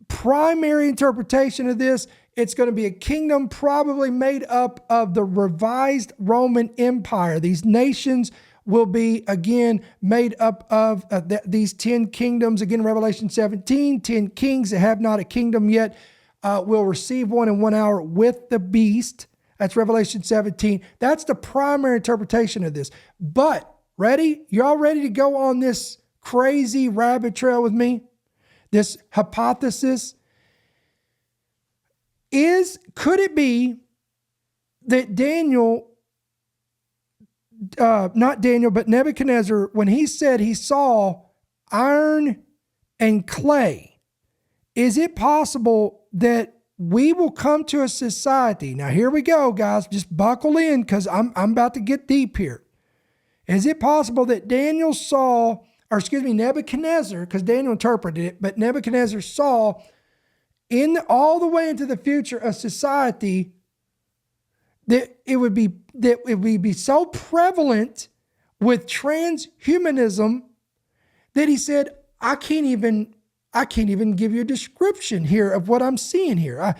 Speaker 2: primary interpretation of this, it's going to be a kingdom probably made up of the revised Roman Empire. These nations will be, again, made up of these 10 kingdoms. Again, Revelation 17, 10 kings that have not a kingdom yet will receive one in 1 hour with the beast. That's Revelation 17. That's the primary interpretation of this. But, ready? You all ready to go on this crazy rabbit trail with me? This hypothesis? Could it be that but Nebuchadnezzar, when he said he saw iron and clay, is it possible that we will come to a society? Now here we go, guys, just buckle in because I'm about to get deep here. Is it possible that Nebuchadnezzar, because Daniel interpreted it, but Nebuchadnezzar saw all the way into the future a society that it would be so prevalent with transhumanism that he said, I can't even give you a description here of what I'm seeing here.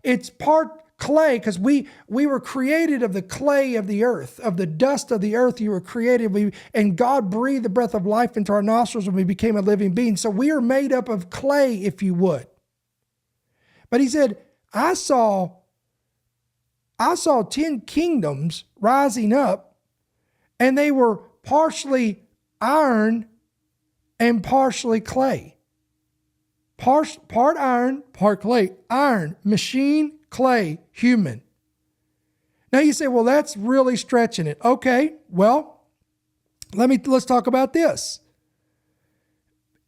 Speaker 2: It's part clay, because we were created of the clay of the earth, of the dust of the earth. You were created, and God breathed the breath of life into our nostrils when we became a living being. So we are made up of clay, if you would. But he said, I saw 10 kingdoms rising up, and they were partially iron and partially clay. Part iron, part clay. Iron, machine, clay, human. Now you say, well, that's really stretching it. Okay, well, let's talk about this.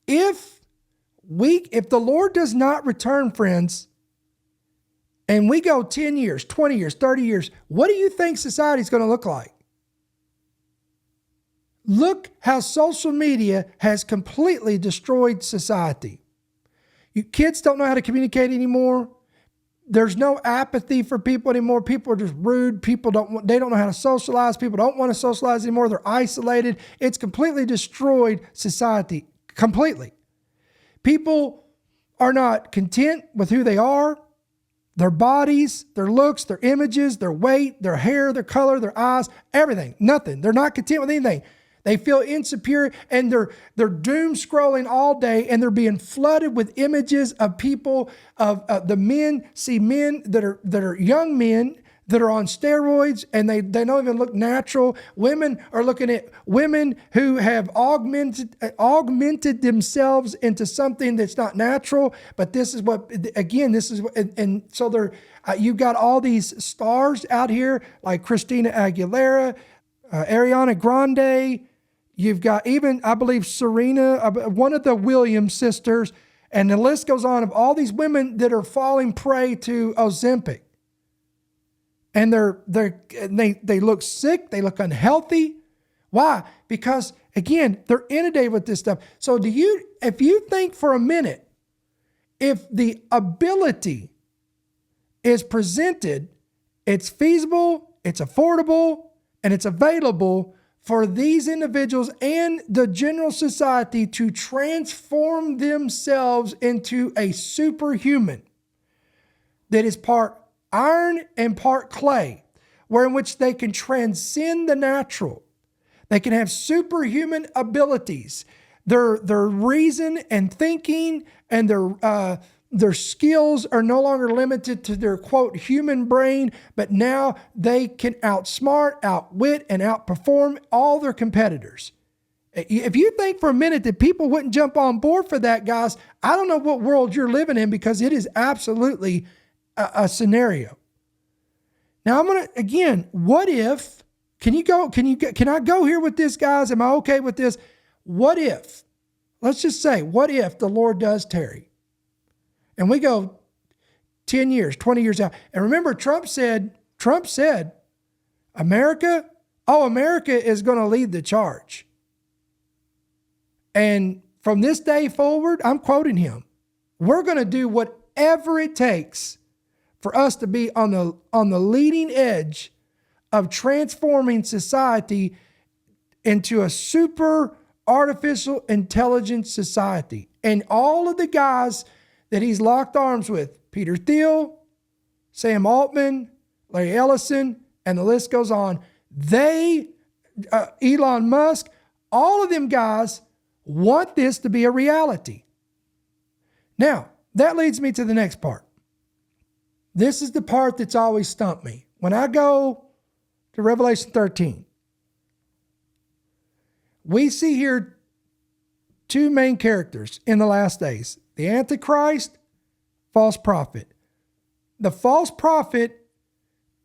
Speaker 2: If the Lord does not return, friends, and we go 10 years, 20 years, 30 years, what do you think society is going to look like? Look how social media has completely destroyed society. Kids don't know how to communicate anymore. There's no apathy for people anymore. People are just rude. They don't know how to socialize. People don't want to socialize anymore. They're isolated. It's completely destroyed society. Completely. People are not content with who they are, their bodies, their looks, their images, their weight, their hair, their color, their eyes, everything. Nothing. They're not content with anything. They feel insecure, and they're doom scrolling all day, and they're being flooded with images of people, of the men, see men that are young men that are on steroids, and they don't even look natural. Women are looking at women who have augmented themselves into something that's not natural. But this is what, and so you've got all these stars out here like Christina Aguilera, Ariana Grande. You've got even, I believe, Serena, one of the Williams sisters, and the list goes on of all these women that are falling prey to Ozempic. And they look sick, they look unhealthy. Why? Because again, they're inundated with this stuff. So if you think for a minute, if the ability is presented, it's feasible, it's affordable, and it's available for these individuals and the general society to transform themselves into a superhuman that is part iron and part clay, in which they can transcend the natural. They can have superhuman abilities. Their reason and thinking and Their skills are no longer limited to their, quote, human brain, but now they can outsmart, outwit, and outperform all their competitors. If you think for a minute that people wouldn't jump on board for that, guys, I don't know what world you're living in, because it is absolutely a scenario. Now I'm going to, again, what if, can I go here with this, guys? Am I okay with this? What if, let's just say, what if the Lord does tarry? And we go 10 years, 20 years out. And remember, Trump said, America is going to lead the charge. And from this day forward, I'm quoting him, we're going to do whatever it takes for us to be on the leading edge of transforming society into a super artificial intelligence society. And all of the guys that he's locked arms with, Peter Thiel, Sam Altman, Larry Ellison, and the list goes on. Elon Musk, all of them guys want this to be a reality. Now, that leads me to the next part. This is the part that's always stumped me. When I go to Revelation 13, we see here two main characters in the last days. The Antichrist, false prophet. The false prophet,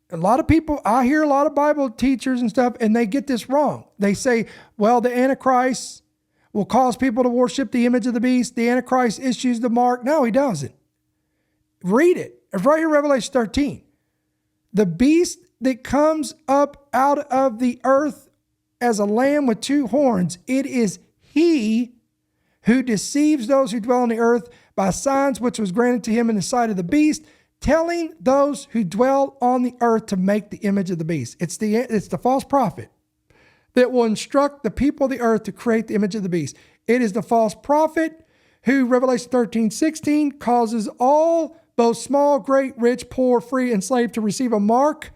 Speaker 2: a lot of people, I hear a lot of Bible teachers and stuff, and they get this wrong. They say, well, the Antichrist will cause people to worship the image of the beast. The Antichrist issues the mark. No, he doesn't. Read it. It's right here, Revelation 13. The beast that comes up out of the earth as a lamb with two horns, it is he who deceives those who dwell on the earth by signs which was granted to him in the sight of the beast, telling those who dwell on the earth to make the image of the beast. It's the false prophet that will instruct the people of the earth to create the image of the beast. It is the false prophet who, Revelation 13:16, causes all, both small, great, rich, poor, free, and slave, to receive a mark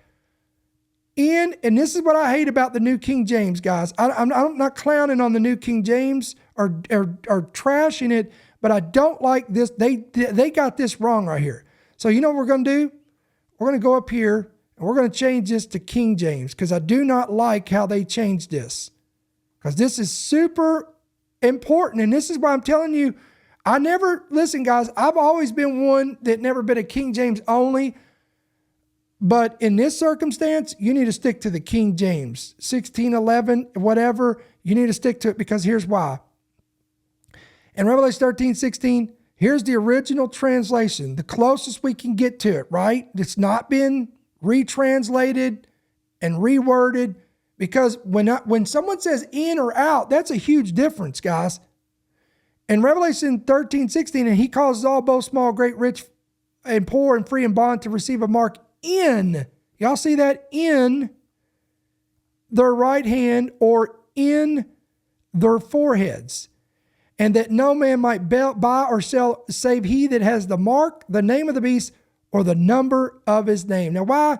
Speaker 2: in, and this is what I hate about the New King James, guys. I'm not clowning on the New King James or trashing it, but I don't like this. They got this wrong right here. So you know what we're going to do? We're going to go up here and we're going to change this to King James, because I do not like how they changed this, because this is super important. And this is why I'm telling you, listen, guys, I've always been one that never been a King James only. But in this circumstance, you need to stick to the King James, 1611, whatever. You need to stick to it, because here's why. In Revelation 13:16, here's the original translation, the closest we can get to it, right? It's not been retranslated and reworded, because when someone says in or out, that's a huge difference, guys. In Revelation 13:16, and he causes all, both small, great, rich, and poor, and free, and bond, to receive a mark in, y'all see that, in their right hand or in their foreheads, and that no man might buy or sell save he that has the mark, the name of the beast, or the number of his name. Now, why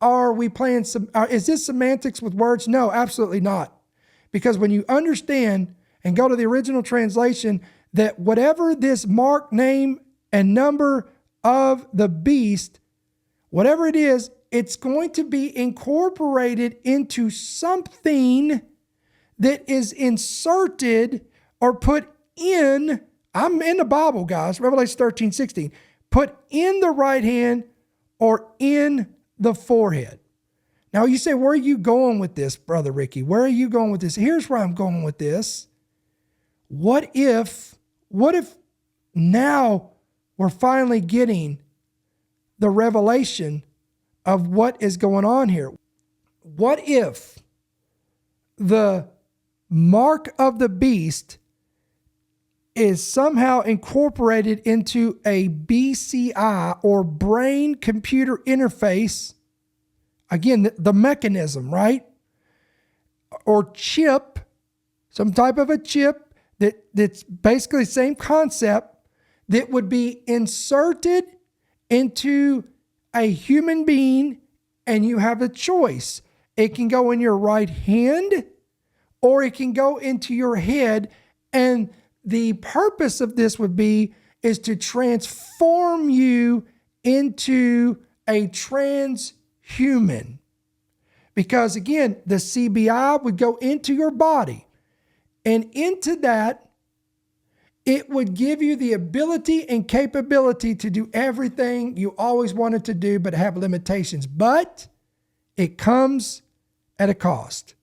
Speaker 2: are we playing is this semantics with words? No, absolutely not. Because when you understand and go to the original translation, that whatever this mark, name, and number of the beast, whatever it is, it's going to be incorporated into something that is inserted or put in. I'm in the Bible, guys, Revelation 13:16. Put in the right hand or in the forehead. Now you say, where are you going with this, Brother Ricky? Where are you going with this? Here's where I'm going with this. What if now we're finally getting the revelation of what is going on here? What if the mark of the beast is somehow incorporated into a BCI, or brain computer interface? Again, the mechanism, right? Or chip, some type of a chip that's basically the same concept, that would be inserted into a human being, and you have a choice. It can go in your right hand, or it can go into your head. And the purpose of this would be is to transform you into a transhuman. Because again, the CBI would go into your body, and into that, it would give you the ability and capability to do everything you always wanted to do, but have limitations. But it comes at a cost.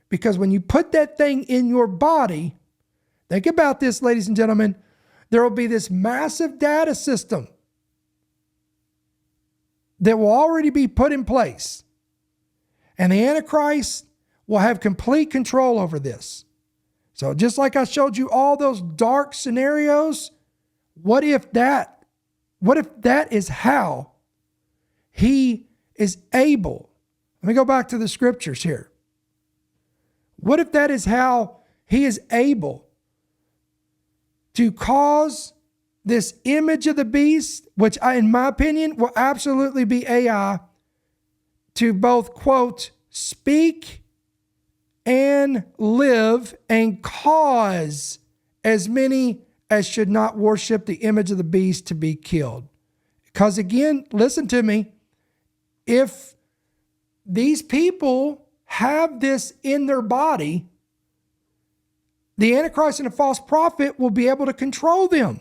Speaker 2: Because when you put that thing in your body, think about this, ladies and gentlemen, there will be this massive data system that will already be put in place. And the Antichrist will have complete control over this. So just like I showed you all those dark scenarios, what if that is how he is able? Let me go back to the scriptures here. What if that is how he is able to cause this image of the beast, which in my opinion will absolutely be AI, to both, quote, speak and live and cause as many as should not worship the image of the beast to be killed. Because again, listen to me, if these people have this in their body, the Antichrist and the false prophet will be able to control them.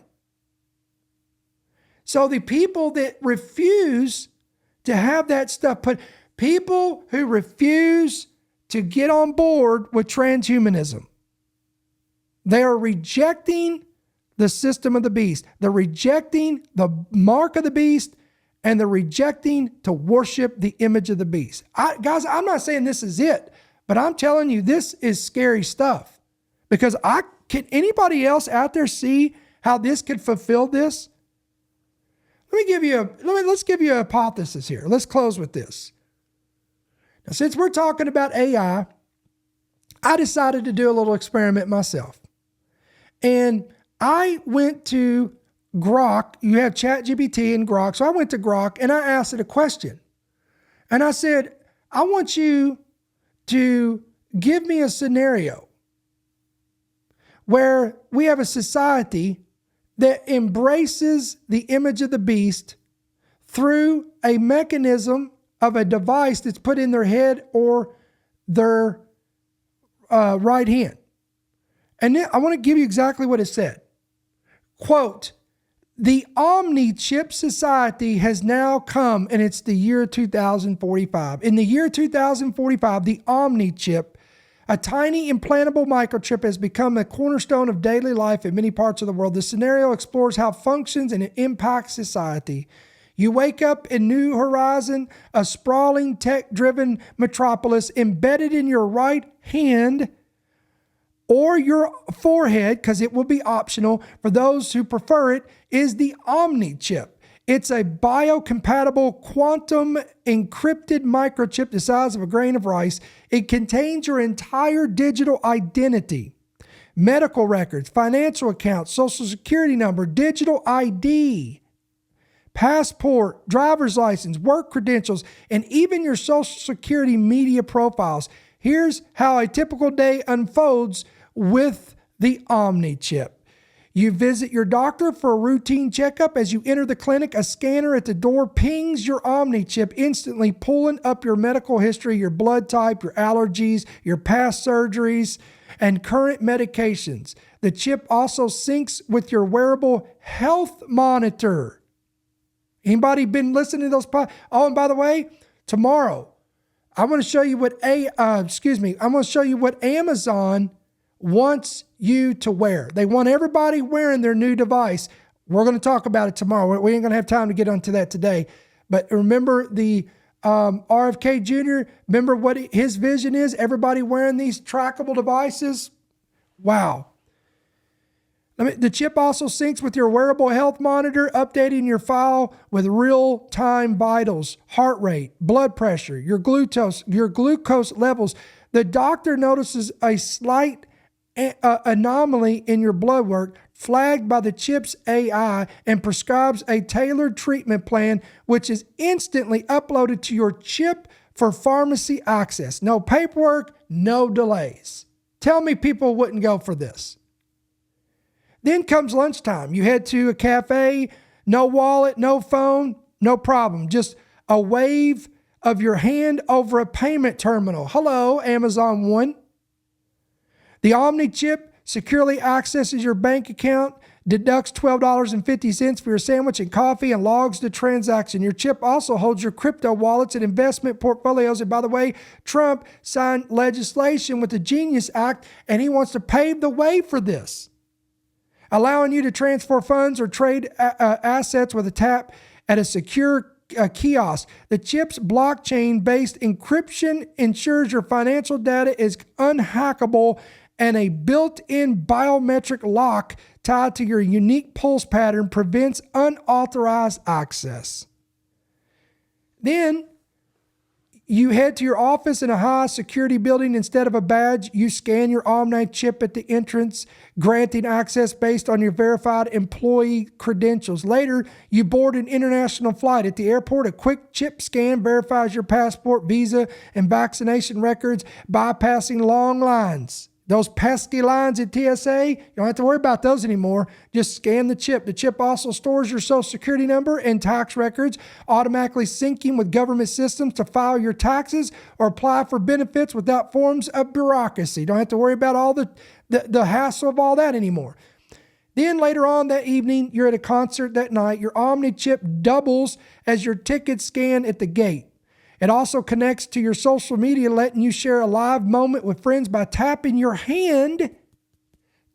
Speaker 2: So the people that refuse to have that stuff put, people who refuse to get on board with transhumanism, they are rejecting the system of the beast. They're rejecting the mark of the beast, and they're rejecting to worship the image of the beast. Guys, I'm not saying this is it, but I'm telling you, this is scary stuff. Because can anybody else out there see how this could fulfill this? Let's give you a hypothesis here. Let's close with this. Now, since we're talking about AI, I decided to do a little experiment myself. And I went to Grok. You have ChatGPT and Grok. So I went to Grok and I asked it a question. And I said, I want you to give me a scenario where we have a society that embraces the image of the beast through a mechanism of a device that's put in their head or their right hand. And then I want to give you exactly what it said. Quote, the omni-chip society has now come, and it's the year 2045. In the year 2045, the omni-chip, a tiny implantable microchip, has become a cornerstone of daily life in many parts of the world. The scenario explores how it functions and it impacts society. You wake up in New Horizon, a sprawling tech-driven metropolis. Embedded in your right hand or your forehead, because it will be optional for those who prefer it, is the Omni chip. It's a biocompatible quantum encrypted microchip the size of a grain of rice. It contains your entire digital identity, medical records, financial accounts, social security number, digital ID, passport, driver's license, work credentials, and even your social security media profiles. Here's how a typical day unfolds with the Omni chip. You visit your doctor for a routine checkup. As you enter the clinic, a scanner at the door pings your Omni chip, instantly pulling up your medical history, your blood type, your allergies, your past surgeries, and current medications. The chip also syncs with your wearable health monitor. Anybody been listening to those? Oh, and by the way, tomorrow, I want to show you what Amazon wants you to wear. They want everybody wearing their new device. We're going to talk about it tomorrow. We ain't going to have time to get onto that today. But remember the RFK Jr., remember what his vision is? Everybody wearing these trackable devices. Wow. The chip also syncs with your wearable health monitor, updating your file with real-time vitals, heart rate, blood pressure, your glucose levels. The doctor notices a slight anomaly in your blood work flagged by the chip's AI and prescribes a tailored treatment plan, which is instantly uploaded to your chip for pharmacy access. No paperwork, no delays. Tell me people wouldn't go for this. Then comes lunchtime. You head to a cafe, no wallet, no phone, no problem. Just a wave of your hand over a payment terminal. Hello, Amazon One. The Omni chip securely accesses your bank account, deducts $12.50 for your sandwich and coffee, and logs the transaction. Your chip also holds your crypto wallets and investment portfolios. And by the way, Trump signed legislation with the Genius Act, and he wants to pave the way for this, allowing you to transfer funds or trade assets with a tap at a secure kiosk. The chip's blockchain-based encryption ensures your financial data is unhackable, and a built-in biometric lock tied to your unique pulse pattern prevents unauthorized access. Then you head to your office in a high security building. Instead of a badge, you scan your Omni chip at the entrance, granting access based on your verified employee credentials. Later, you board an international flight. At the airport, a quick chip scan verifies your passport, visa, and vaccination records, bypassing long lines. Those pesky lines at TSA, you don't have to worry about those anymore. Just scan the chip. The chip also stores your social security number and tax records, automatically syncing with government systems to file your taxes or apply for benefits without forms of bureaucracy. Don't have to worry about all the hassle of all that anymore. Then later on that evening, you're at a concert that night. Your Omni chip doubles as your ticket scan at the gate. It also connects to your social media, letting you share a live moment with friends by tapping your hand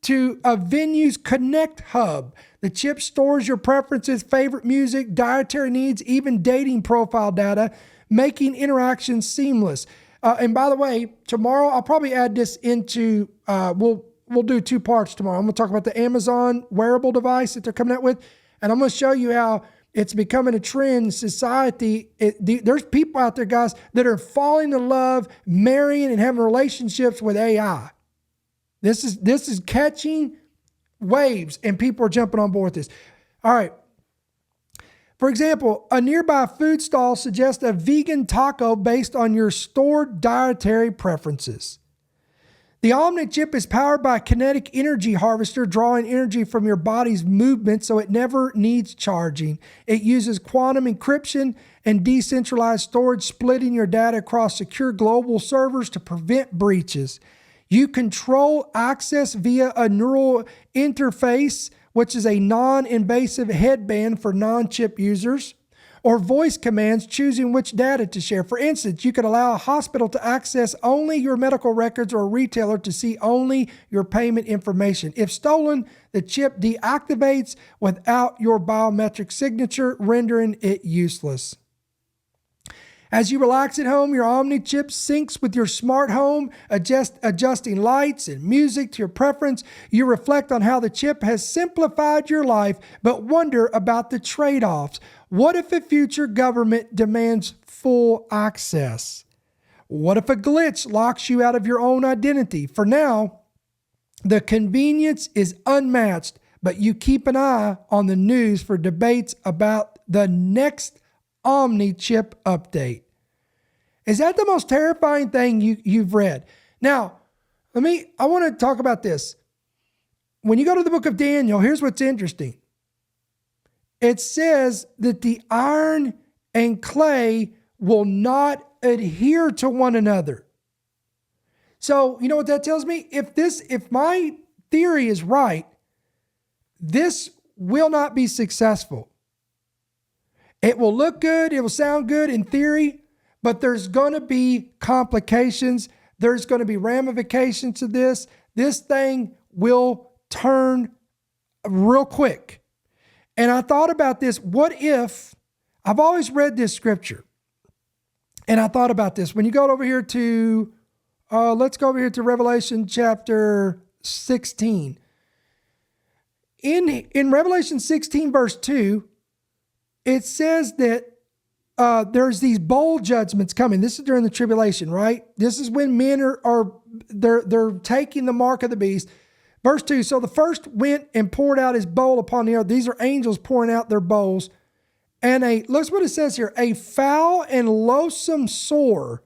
Speaker 2: to a venue's Connect Hub. The chip stores your preferences, favorite music, dietary needs, even dating profile data, making interactions seamless. And by the way, tomorrow I'll probably add this into, we'll do 2 parts tomorrow. I'm going to talk about the Amazon wearable device that they're coming out with, and I'm going to show you how it's becoming a trend in society. There's people out there, guys, that are falling in love, marrying, and having relationships with AI. This is catching waves, and people are jumping on board with this. All right. For example, a nearby food stall suggests a vegan taco based on your stored dietary preferences. The Omni chip is powered by a kinetic energy harvester, drawing energy from your body's movement so it never needs charging. It uses quantum encryption and decentralized storage, splitting your data across secure global servers to prevent breaches. You control access via a neural interface, which is a non-invasive headband for non-chip users, or voice commands, choosing which data to share. For instance, you could allow a hospital to access only your medical records or a retailer to see only your payment information. If stolen, the chip deactivates without your biometric signature, rendering it useless. As you relax at home, your Omni chip syncs with your smart home, adjusting lights and music to your preference. You reflect on how the chip has simplified your life, but wonder about the trade-offs. What if a future government demands full access? What if a glitch locks you out of your own identity? For now, the convenience is unmatched, but you keep an eye on the news for debates about the next Omni chip update. Is that the most terrifying thing you've read? Now, I want to talk about this. When you go to the book of Daniel, here's what's interesting. It says that the iron and clay will not adhere to one another. So, you know what that tells me? If my theory is right, this will not be successful. It will look good, it will sound good in theory, but there's going to be complications. There's going to be ramifications to this. This thing will turn real quick. And I thought about this. What if, I've always read this scripture, and I thought about this. When you go over here to, let's go over here to Revelation chapter 16. In Revelation 16, verse 2, it says that there's these bowl judgments coming. This is during the tribulation, right? This is when men they're taking the mark of the beast. Verse 2, so the first went and poured out his bowl upon the earth. These are angels pouring out their bowls. And look what it says here. A foul and loathsome sore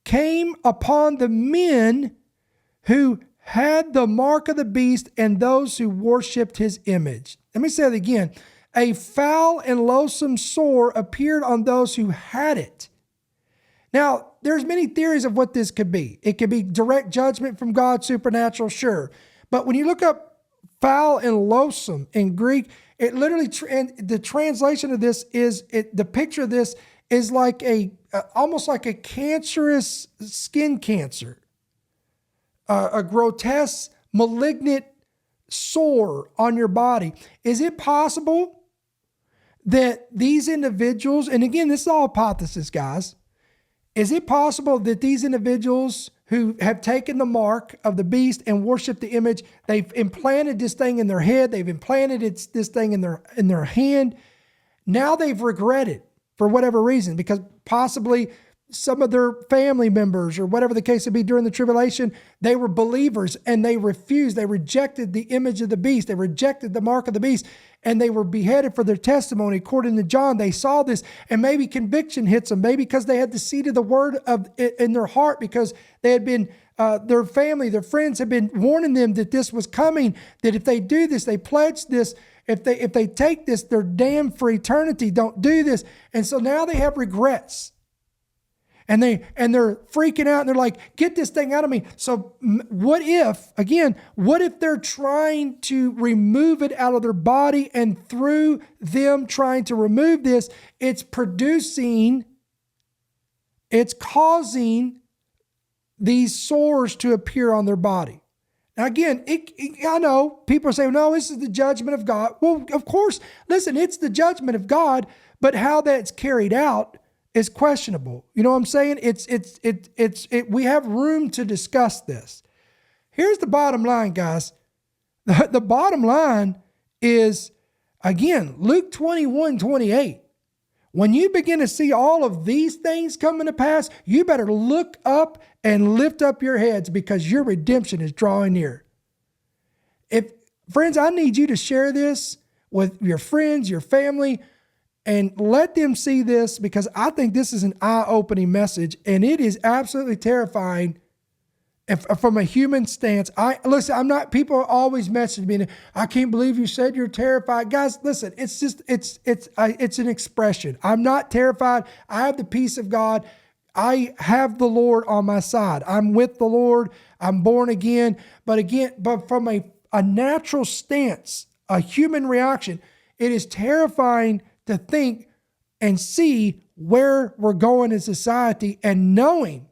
Speaker 2: came upon the men who had the mark of the beast and those who worshipped his image. Let me say it again. A foul and loathsome sore appeared on those who had it. Now, there's many theories of what this could be. It could be direct judgment from God, supernatural, sure. But when you look up foul and loathsome in Greek, it literally, the translation of this is, the picture of this is like almost like a cancerous skin cancer, a grotesque, malignant sore on your body. Is it possible that these individuals, and again, this is all hypothesis, guys, is it possible that these individuals who have taken the mark of the beast and worship the image, they've implanted this thing in their head, they've implanted this thing in their hand, now they've regretted for whatever reason, because possibly some of their family members or whatever the case would be during the tribulation, they were believers and they refused, they rejected the image of the beast, they rejected the mark of the beast, and they were beheaded for their testimony. According to John, they saw this, and maybe conviction hits them, maybe because they had the seed of the word in their heart, because they had been, their family, their friends had been warning them that this was coming, that if they do this, they pledge this, if they take this, they're damned for eternity, don't do this. And so now they have regrets. And they're freaking out and they're like, get this thing out of me. So what if they're trying to remove it out of their body, and through them trying to remove this, it's causing these sores to appear on their body. Now again, I know people are saying, no, this is the judgment of God. Well, of course, listen, it's the judgment of God, but how that's carried out is questionable. You know what I'm saying? We have room to discuss this. Here's the bottom line, guys. The bottom line is, again, Luke 21:28. When you begin to see all of these things coming to pass, you better look up and lift up your heads, because your redemption is drawing near. Friends, I need you to share this with your friends, your family, and let them see this, because I think this is an eye-opening message, and it is absolutely terrifying from a human stance. People always message me, I can't believe you said you're terrified. Guys, listen, it's an expression. I'm not terrified. I have the peace of God. I have the Lord on my side. I'm with the Lord. I'm born again. But from a natural stance, a human reaction, it is terrifying to think and see where we're going in society, and knowing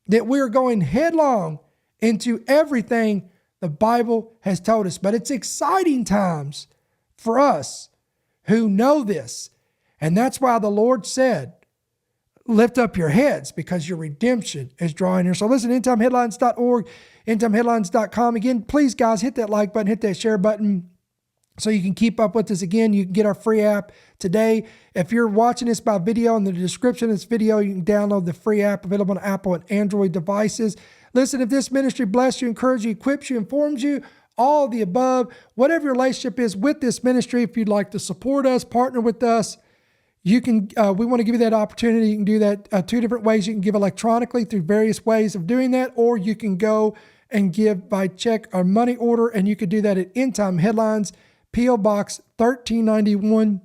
Speaker 2: that we're going headlong into everything the Bible has told us. But it's exciting times for us who know this. And that's why the Lord said, lift up your heads, because your redemption is drawing near. So listen, endtimeheadlines.org, endtimeheadlines.com. Again, please, guys, hit that like button, hit that share button, so you can keep up with us. Again, you can get our free app today. If you're watching this by video, in the description of this video, you can download the free app available on Apple and Android devices. Listen, if this ministry bless you, encourage you, equips you, informs you, all of the above, whatever your relationship is with this ministry, if you'd like to support us, partner with us, you can. We want to give you that opportunity. You can do that two different ways. You can give electronically through various ways of doing that, or you can go and give by check or money order, and you could do that at End Time Headlines, P.O. Box 1391,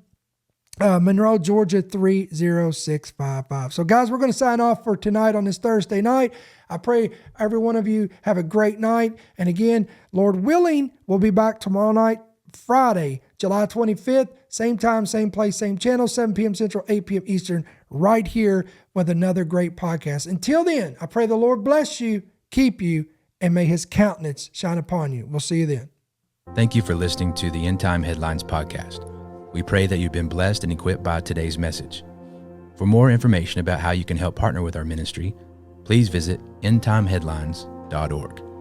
Speaker 2: Monroe, Georgia 30655. So guys, we're going to sign off for tonight on this Thursday night. I pray every one of you have a great night. And again, Lord willing, we'll be back tomorrow night, Friday, July 25th, same time, same place, same channel, 7 p.m. Central, 8 p.m. Eastern, right here with another great podcast. Until then, I pray the Lord bless you, keep you, and may his countenance shine upon you. We'll see you then.
Speaker 1: Thank you for listening to the End Time Headlines podcast. We pray that you've been blessed and equipped by today's message. For more information about how you can help partner with our ministry, please visit endtimeheadlines.org.